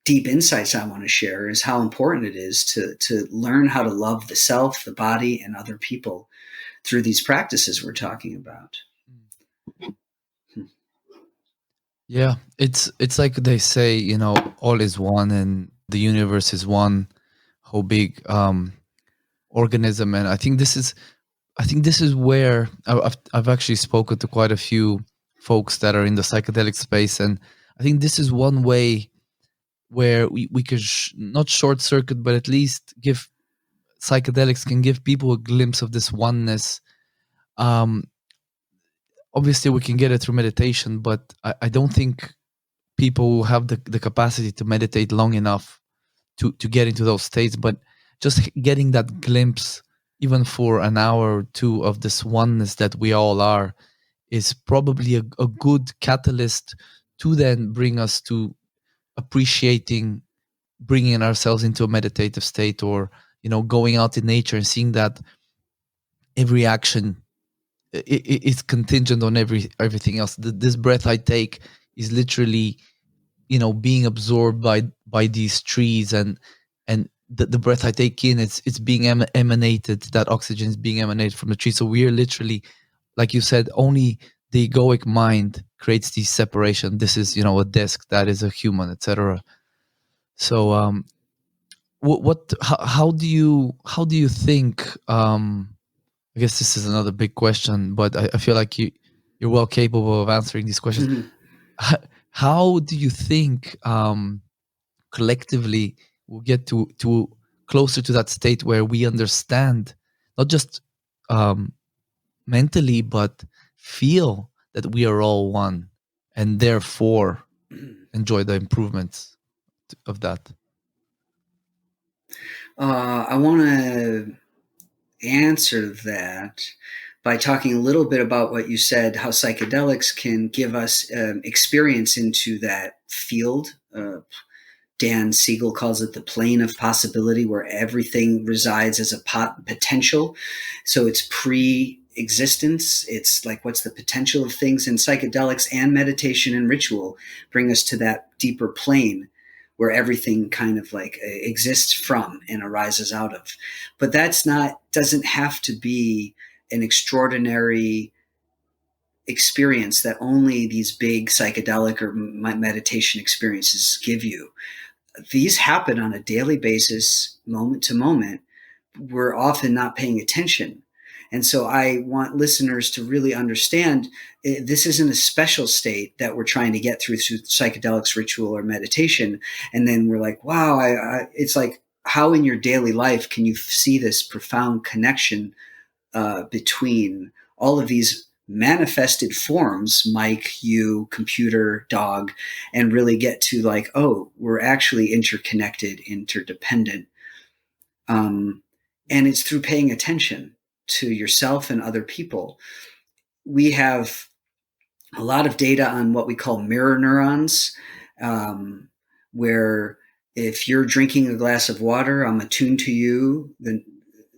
deep insights I want to share, is how important it is to learn how to love the self, the body, and other people through these practices we're talking about. Yeah, it's like they say, all is one, and the universe is one whole big organism. And I think this is where I've actually spoken to quite a few folks that are in the psychedelic space, and I think this is one way where we could not short circuit, but at least give psychedelics can give people a glimpse of this oneness. Obviously we can get it through meditation, but I don't think people have the capacity to meditate long enough to get into those states. But just getting that glimpse, even for an hour or two, of this oneness that we all are, is probably a good catalyst to then bring us to appreciating bringing ourselves into a meditative state, or going out in nature and seeing that every action is contingent on everything else. This breath I take is literally being absorbed by these trees, and the breath I take in, it's being emanated, that oxygen is being emanated from the tree. So we are literally, like you said, only the egoic mind creates this separation. This is a desk, that is a human, etc. So how do you think, I guess this is another big question, but I feel like you're well capable of answering these questions. Mm-hmm. How do you think collectively we'll get to closer to that state where we understand, not just mentally, but feel that we are all one, and therefore enjoy the improvements of that? I want to answer that by talking a little bit about what you said, how psychedelics can give us experience into that field. Dan Siegel calls it the plane of possibility, where everything resides as a potential. So it's pre-existence. It's like, what's the potential of things? And psychedelics and meditation and ritual bring us to that deeper plane where everything kind of like exists from and arises out of. But doesn't have to be an extraordinary experience that only these big psychedelic or meditation experiences give you. These happen on a daily basis, moment to moment. We're often not paying attention. And so I want listeners to really understand this isn't a special state that we're trying to get through psychedelics, ritual, or meditation. And then we're like, wow, it's like, how in your daily life can you see this profound connection between all of these manifested forms, Mike, you, computer, dog, and really get to like, oh, we're actually interconnected, interdependent. And it's through paying attention to yourself and other people. We have a lot of data on what we call mirror neurons, where if you're drinking a glass of water, I'm attuned to you.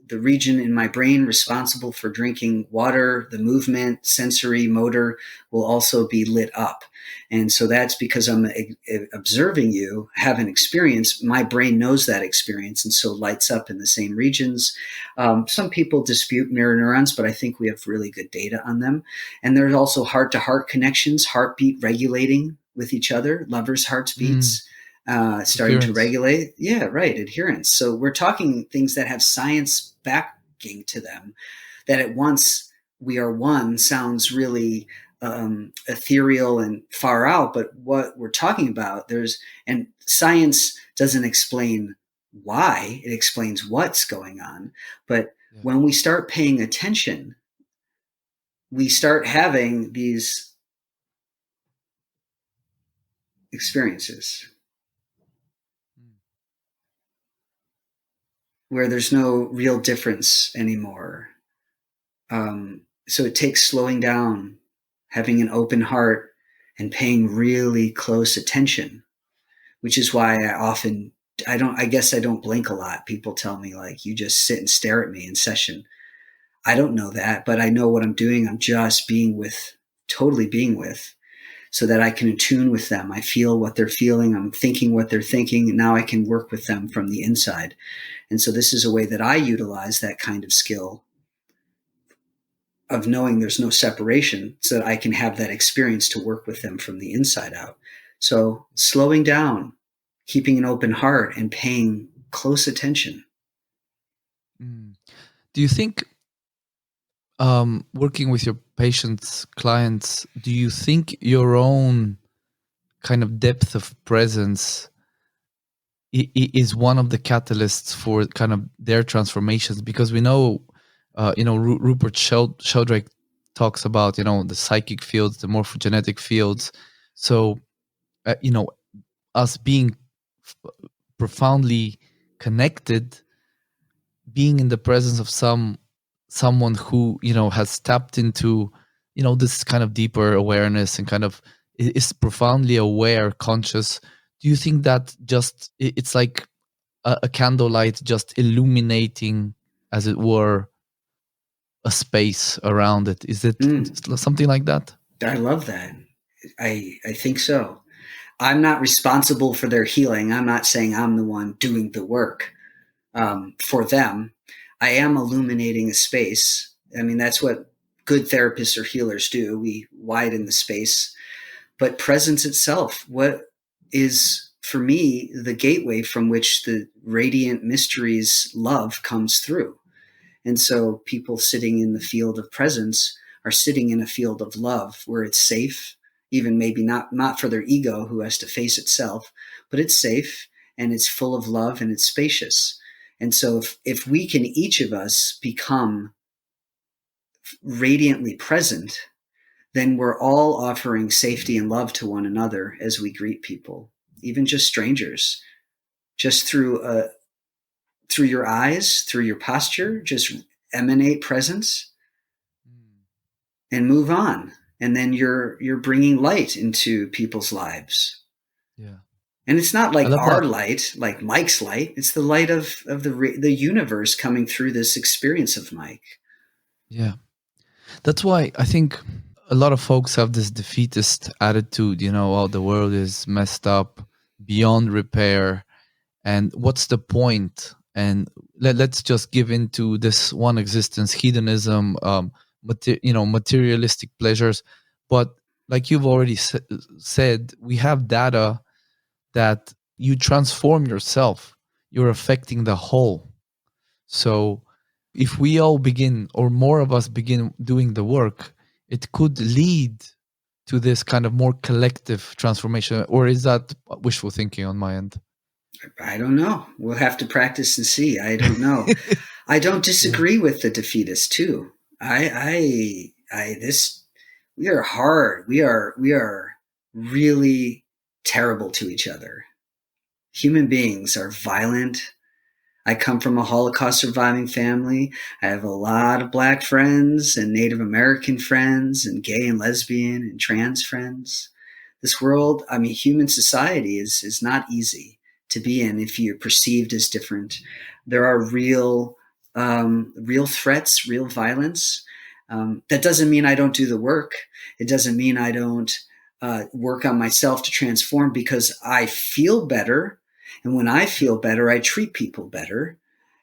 The region in my brain responsible for drinking water, the movement, sensory, motor, will also be lit up. And so that's because I'm observing you have an experience. My brain knows that experience, and so lights up in the same regions. Some people dispute mirror neurons, but I think we have really good data on them. And there's also heart-to-heart connections, heartbeat regulating with each other, lovers' hearts beats. Starting adherence. To regulate. Yeah, right. Adherence. So we're talking things that have science backing to them, that at once we are one sounds really ethereal and far out. But what we're talking about, and science doesn't explain why, it explains what's going on. But when we start paying attention, we start having these experiences where there's no real difference anymore. So it takes slowing down, having an open heart, and paying really close attention, which is why I guess I don't blink a lot. People tell me, like, you just sit and stare at me in session. I don't know that, but I know what I'm doing. I'm just totally being with, so that I can attune with them. I feel what they're feeling. I'm thinking what they're thinking. And now I can work with them from the inside. And so this is a way that I utilize that kind of skill of knowing there's no separation, so that I can have that experience to work with them from the inside out. So slowing down, keeping an open heart, and paying close attention. Do you think, working with your patients, clients, do you think your own kind of depth of presence is one of the catalysts for kind of their transformations, because we know, Rupert Sheldrake talks about, the psychic fields, the morphogenetic fields. So, us being profoundly connected, being in the presence of someone who, has tapped into, this kind of deeper awareness and kind of is profoundly aware, conscious. Do you think that just it's like a candlelight just illuminating, as it were, a space around it? Is it something like that? I love that. I think so. I'm not responsible for their healing. I'm not saying I'm the one doing the work for them. I am illuminating a space. I mean, that's what good therapists or healers do. We widen the space. But presence itself, what is, for me, the gateway from which the radiant mysteries love comes through. And so people sitting in the field of presence are sitting in a field of love where it's safe, even maybe not for their ego who has to face itself, but it's safe and it's full of love and it's spacious. And so if we can, each of us, become radiantly present, then we're all offering safety and love to one another as we greet people, even just strangers, just through your eyes, through your posture, just emanate presence and move on. And then you're bringing light into people's lives. Yeah. And it's not like our that. light, like Mike's light. It's the light of the universe coming through this experience of Mike. Yeah. That's why I think a lot of folks have this defeatist attitude, the world is messed up beyond repair. And what's the point? And let's just give into this one existence, hedonism, materialistic pleasures. But like you've already said, we have data that you transform yourself, you're affecting the whole. So if we all begin, or more of us begin doing the work, it could lead to this kind of more collective transformation. Or is that wishful thinking on my end? I don't know. We'll have to practice and see. I don't know. I don't disagree with the defeatist too. We are hard. We are really terrible to each other. Human beings are violent. I come from a Holocaust surviving family. I have a lot of Black friends and Native American friends and gay and lesbian and trans friends. This world, I mean, human society is not easy to be in if you're perceived as different. There are real threats, real violence. That doesn't mean I don't do the work. It doesn't mean I don't work on myself to transform, because I feel better. And when I feel better, I treat people better.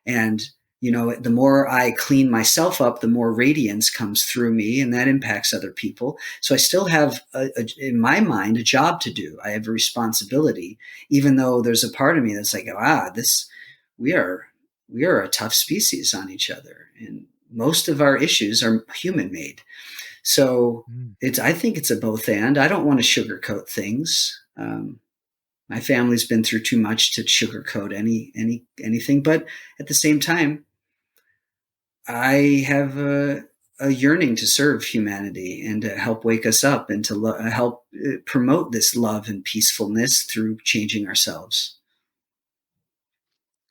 And, the more I clean myself up, the more radiance comes through me, and that impacts other people. So I still have, in my mind, a job to do. I have a responsibility, even though there's a part of me that's like, we are a tough species on each other. And most of our issues are human made. So I think it's a both and. I don't want to sugarcoat things. My family's been through too much to sugarcoat anything. But at the same time, I have a yearning to serve humanity and to help wake us up and to help promote this love and peacefulness through changing ourselves.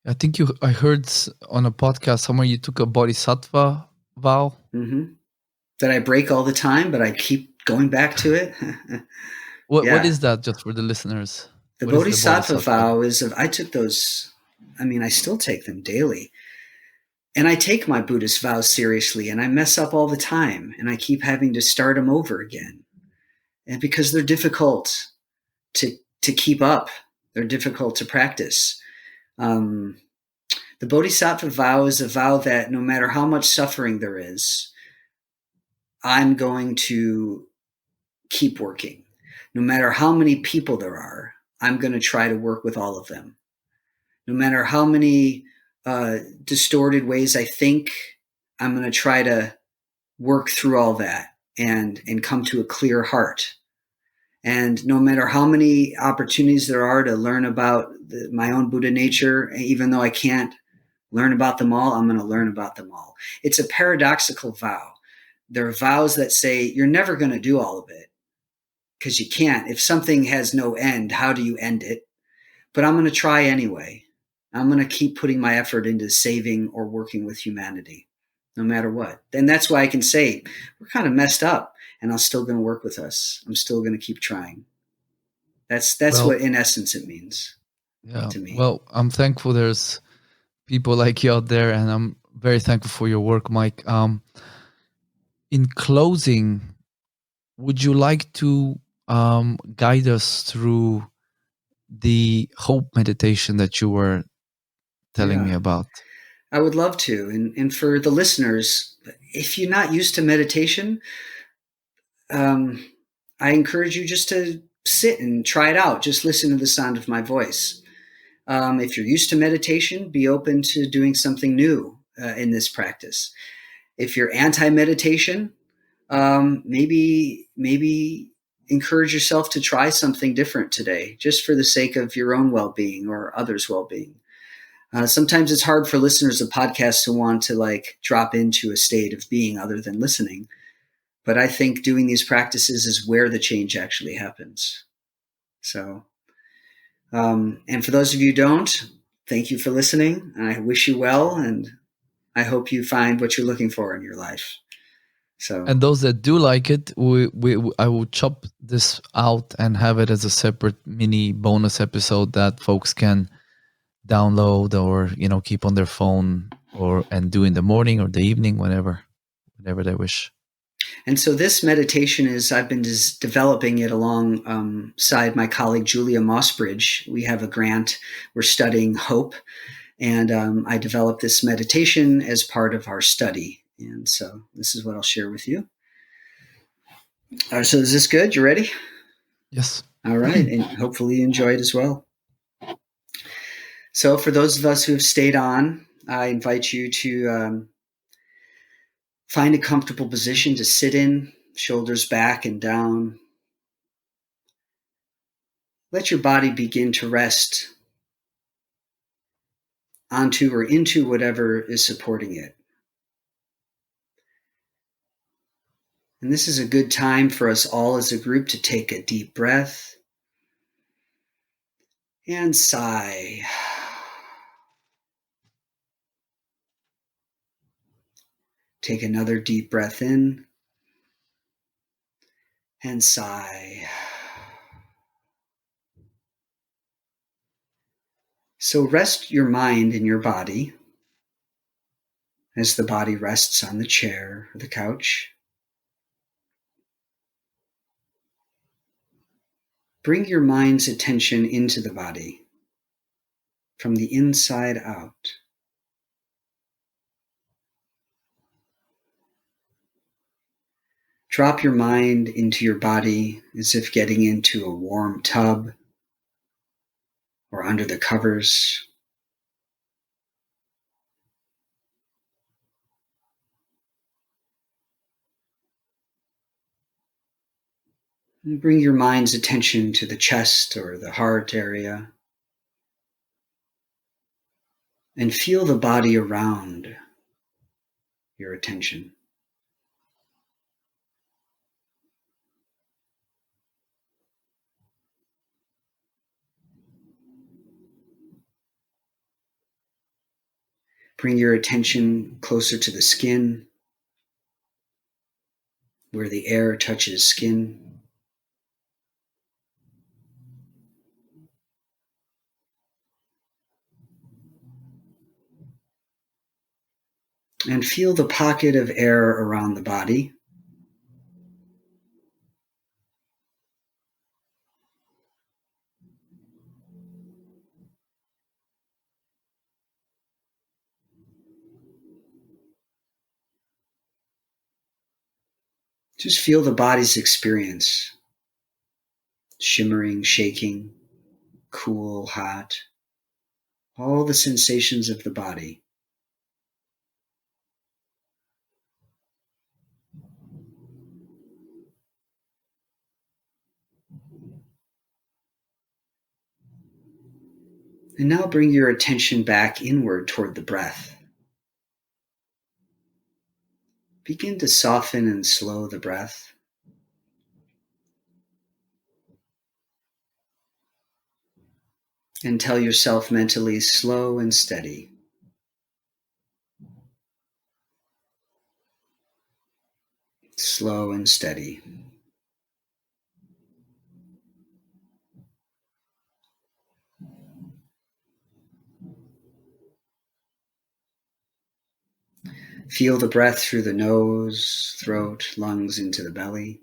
I think I heard on a podcast somewhere you took a bodhisattva vow. Mm-hmm. That I break all the time, but I keep going back to it. What is that, just for the listeners? The bodhisattva vow is, I took those, I still take them daily. And I take my Buddhist vows seriously, and I mess up all the time, and I keep having to start them over again. And because they're difficult to keep up, they're difficult to practice. The bodhisattva vow is a vow that no matter how much suffering there is, I'm going to keep working. No matter how many people there are, I'm going to try to work with all of them. No matter how many distorted ways I think, I'm going to try to work through all that and come to a clear heart. And no matter how many opportunities there are to learn about my own Buddha nature, even though I can't learn about them all, I'm going to learn about them all. It's a paradoxical vow. There are vows that say you're never going to do all of it because you can't. If something has no end, how do you end it? But I'm going to try anyway. I'm going to keep putting my effort into saving or working with humanity, no matter what. And that's why I can say we're kind of messed up, and I'm still going to work with us. I'm still going to keep trying. That's Well, what, in essence, it means yeah. to me. Well, I'm thankful there's people like you out there, and I'm very thankful for your work, Mike. In closing, would you like to guide us through the hope meditation that you were telling me Yeah, about? I would love to. And for the listeners, if you're not used to meditation, I encourage you just to sit and try it out. Just listen to the sound of my voice. If you're used to meditation, be open to doing something new in this practice. If you're anti-meditation, maybe encourage yourself to try something different today, just for the sake of your own well-being or others' well-being. Sometimes it's hard for listeners of podcasts to want to like drop into a state of being other than listening. But I think doing these practices is where the change actually happens. So, and for those of you who don't, thank you for listening. I wish you well, and I hope you find what you're looking for in your life. So, And those that do like it, I will chop this out and have it as a separate mini bonus episode that folks can download or keep on their phone and do in the morning or the evening, whenever they wish. and so this meditation I've been developing it alongside my colleague Julia Mossbridge. We have a grant. We're studying hope, and I developed this meditation as part of our study. And so this is what I'll share with you. So is this good? You ready? Yes. All right. And hopefully you enjoy it as well. So for those of us who have stayed on, I invite you to find a comfortable position to sit in, shoulders back and down. Let your body begin to rest onto or into whatever is supporting it. And this is a good time for us all as a group to take a deep breath and sigh. Take another deep breath in and sigh. So rest your mind in your body as the body rests on the chair or the couch. Bring your mind's attention into the body from the inside out. Drop your mind into your body as if getting into a warm tub or under the covers. And bring your mind's attention to the chest or the heart area. And feel the body around your attention. Bring your attention closer to the skin, where the air touches skin. And feel the pocket of air around the body. Just feel the body's experience. Shimmering, shaking, cool, hot. All the sensations of the body. And now bring your attention back inward toward the breath. Begin to soften and slow the breath. And tell yourself mentally, slow and steady. Slow and steady. Feel the breath through the nose, throat, lungs into the belly.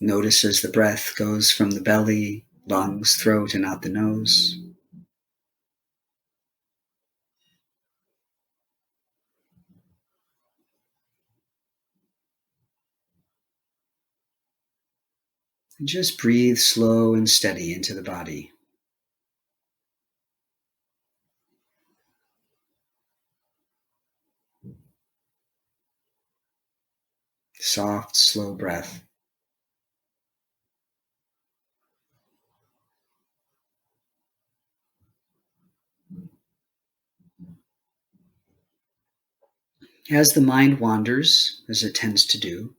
Notice as the breath goes from the belly, lungs, throat, and out the nose. And just breathe slow and steady into the body. Soft, slow breath. As the mind wanders, as it tends to do,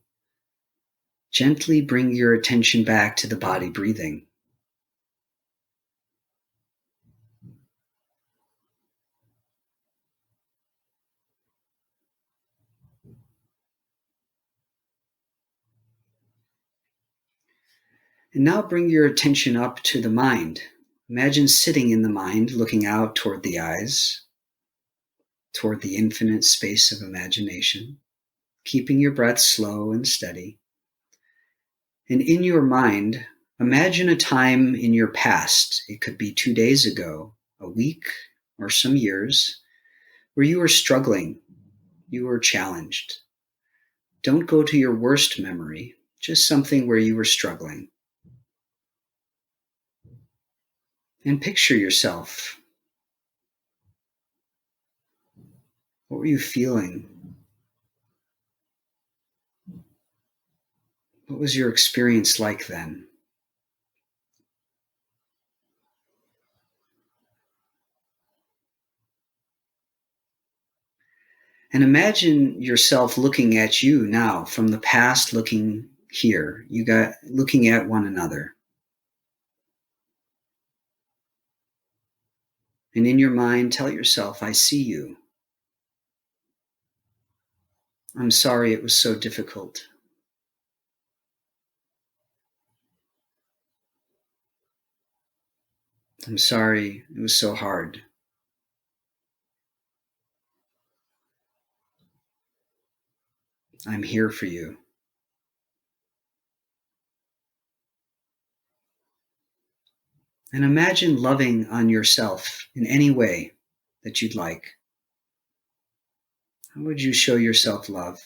gently bring your attention back to the body breathing. And now bring your attention up to the mind. Imagine sitting in the mind, looking out toward the eyes, toward the infinite space of imagination, keeping your breath slow and steady. And in your mind, imagine a time in your past, it could be 2 days ago, a week, or some years, where you were struggling, you were challenged. Don't go to your worst memory, just something where you were struggling. And picture yourself. What were you feeling? What was your experience like then? And imagine yourself looking at you now from the past, looking here. Looking at one another. And in your mind, tell yourself, I see you. I'm sorry it was so difficult. I'm sorry it was so hard. I'm here for you. And imagine loving on yourself in any way that you'd like. How would you show yourself love?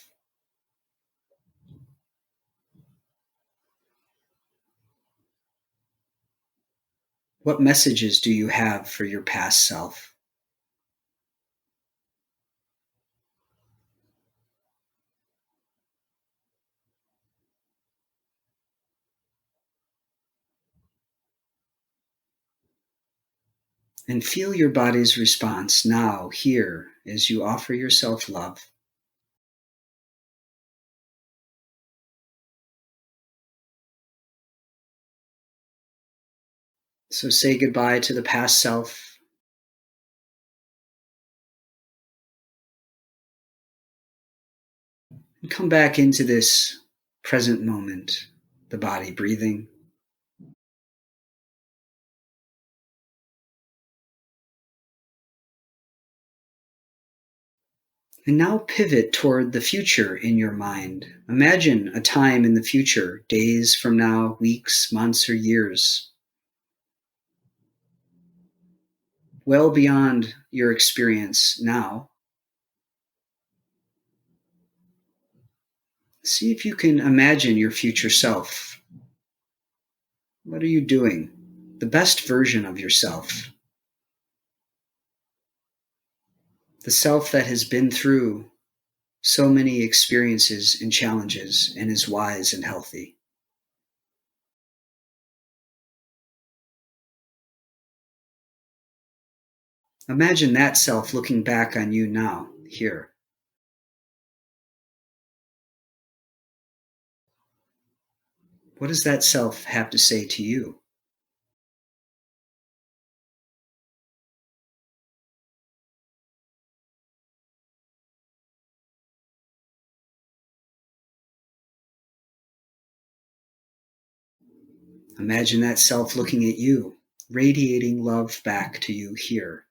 What messages do you have for your past self? And feel your body's response now, here, as you offer yourself love. So say goodbye to the past self. And come back into this present moment, the body breathing. And now pivot toward the future in your mind. Imagine a time in the future, days from now, weeks, months, or years, well beyond your experience now. See if you can imagine your future self. What are you doing? The best version of yourself. The self that has been through so many experiences and challenges and is wise and healthy. Imagine that self looking back on you now, here. What does that self have to say to you? Imagine that self looking at you, radiating love back to you here.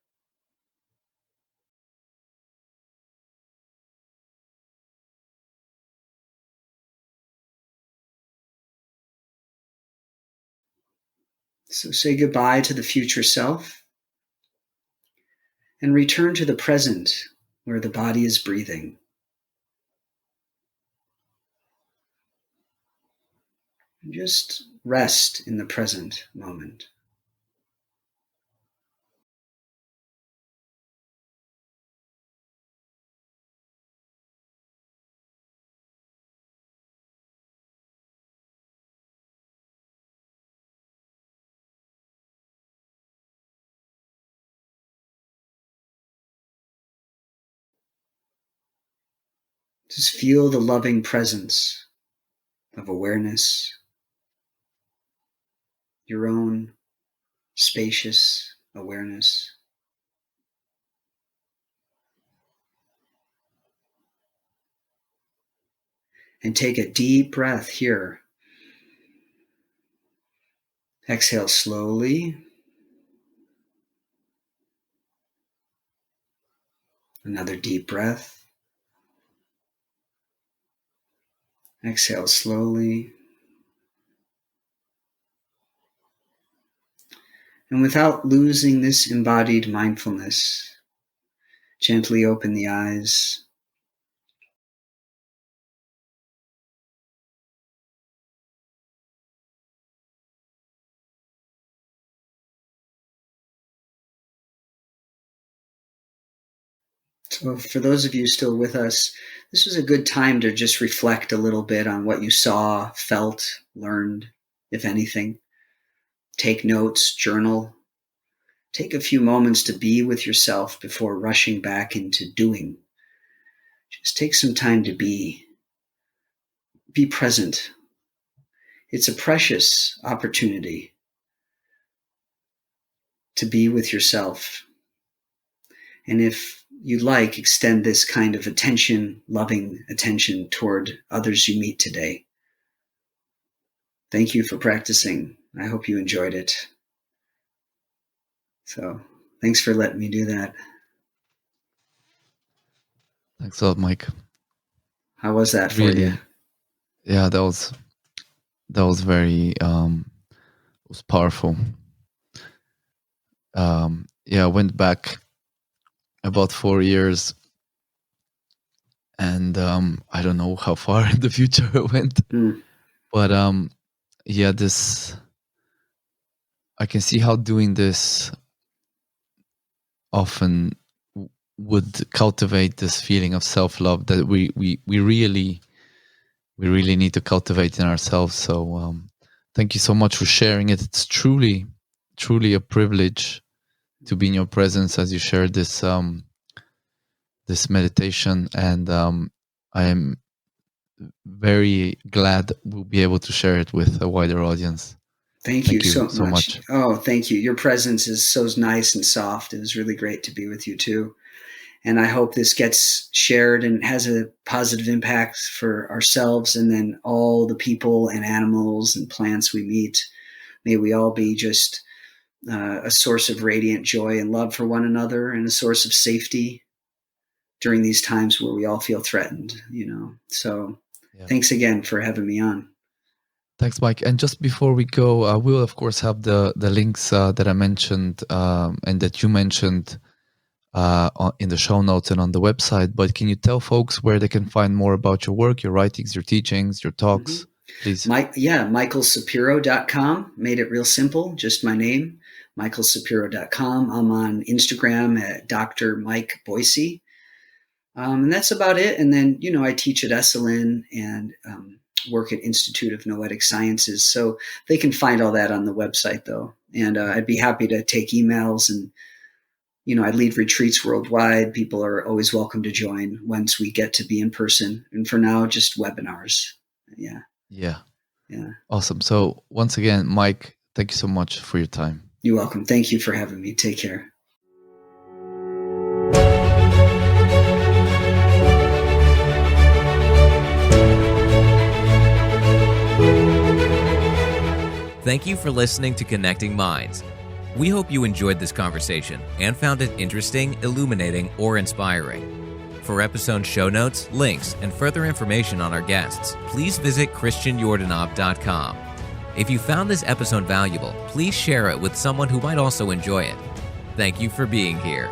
So say goodbye to the future self and return to the present where the body is breathing. And just rest in the present moment. Just feel the loving presence of awareness, your own spacious awareness. And take a deep breath here. Exhale slowly. Another deep breath. Exhale slowly. And without losing this embodied mindfulness, gently open the eyes. So for those of you still with us, this was a good time to just reflect a little bit on what you saw, felt, learned, if anything. Take notes, journal. Take a few moments to be with yourself before rushing back into doing. Just take some time to be. Be present. It's a precious opportunity to be with yourself. And if you'd like, extend this kind of attention, loving attention toward others you meet today. Thank you for practicing. I hope you enjoyed it. So thanks for letting me do that. Thanks a lot, Mike. How was that for Really, you? Yeah, that was very was powerful. I went back about 4 years, and I don't know how far in the future I went, but this, I can see how doing this often would cultivate this feeling of self-love that we really need to cultivate in ourselves. So thank you so much for sharing it. It's truly a privilege to be in your presence as you share this this meditation, and I am very glad we'll be able to share it with a wider audience. Thank you so much. Oh, thank you. Your presence is so nice and soft. It was really great to be with you too. And I hope this gets shared and has a positive impact for ourselves and then all the people and animals and plants we meet. May we all be just a source of radiant joy and love for one another and a source of safety during these times where we all feel threatened, So Thanks again for having me on. Thanks, Mike. And just before we go, we'll of course have the links that I mentioned and that you mentioned in the show notes and on the website. But can you tell folks where they can find more about your work, your writings, your teachings, your talks, please? MichaelSapiro.com. Made it real simple. Just my name, MichaelSapiro.com. I'm on Instagram at Dr. Mike Boise. And that's about it. And then, I teach at Esalen and work at Institute of Noetic Sciences. So they can find all that on the website, though. And I'd be happy to take emails. And, I lead retreats worldwide. People are always welcome to join once we get to be in person. And for now, just webinars. Yeah. Yeah. Yeah. Awesome. So once again, Mike, thank you so much for your time. You're welcome. Thank you for having me. Take care. Thank you for listening to Connecting Minds. We hope you enjoyed this conversation and found it interesting, illuminating, or inspiring. For episode show notes, links, and further information on our guests, please visit christianyordanov.com. If you found this episode valuable, please share it with someone who might also enjoy it. Thank you for being here.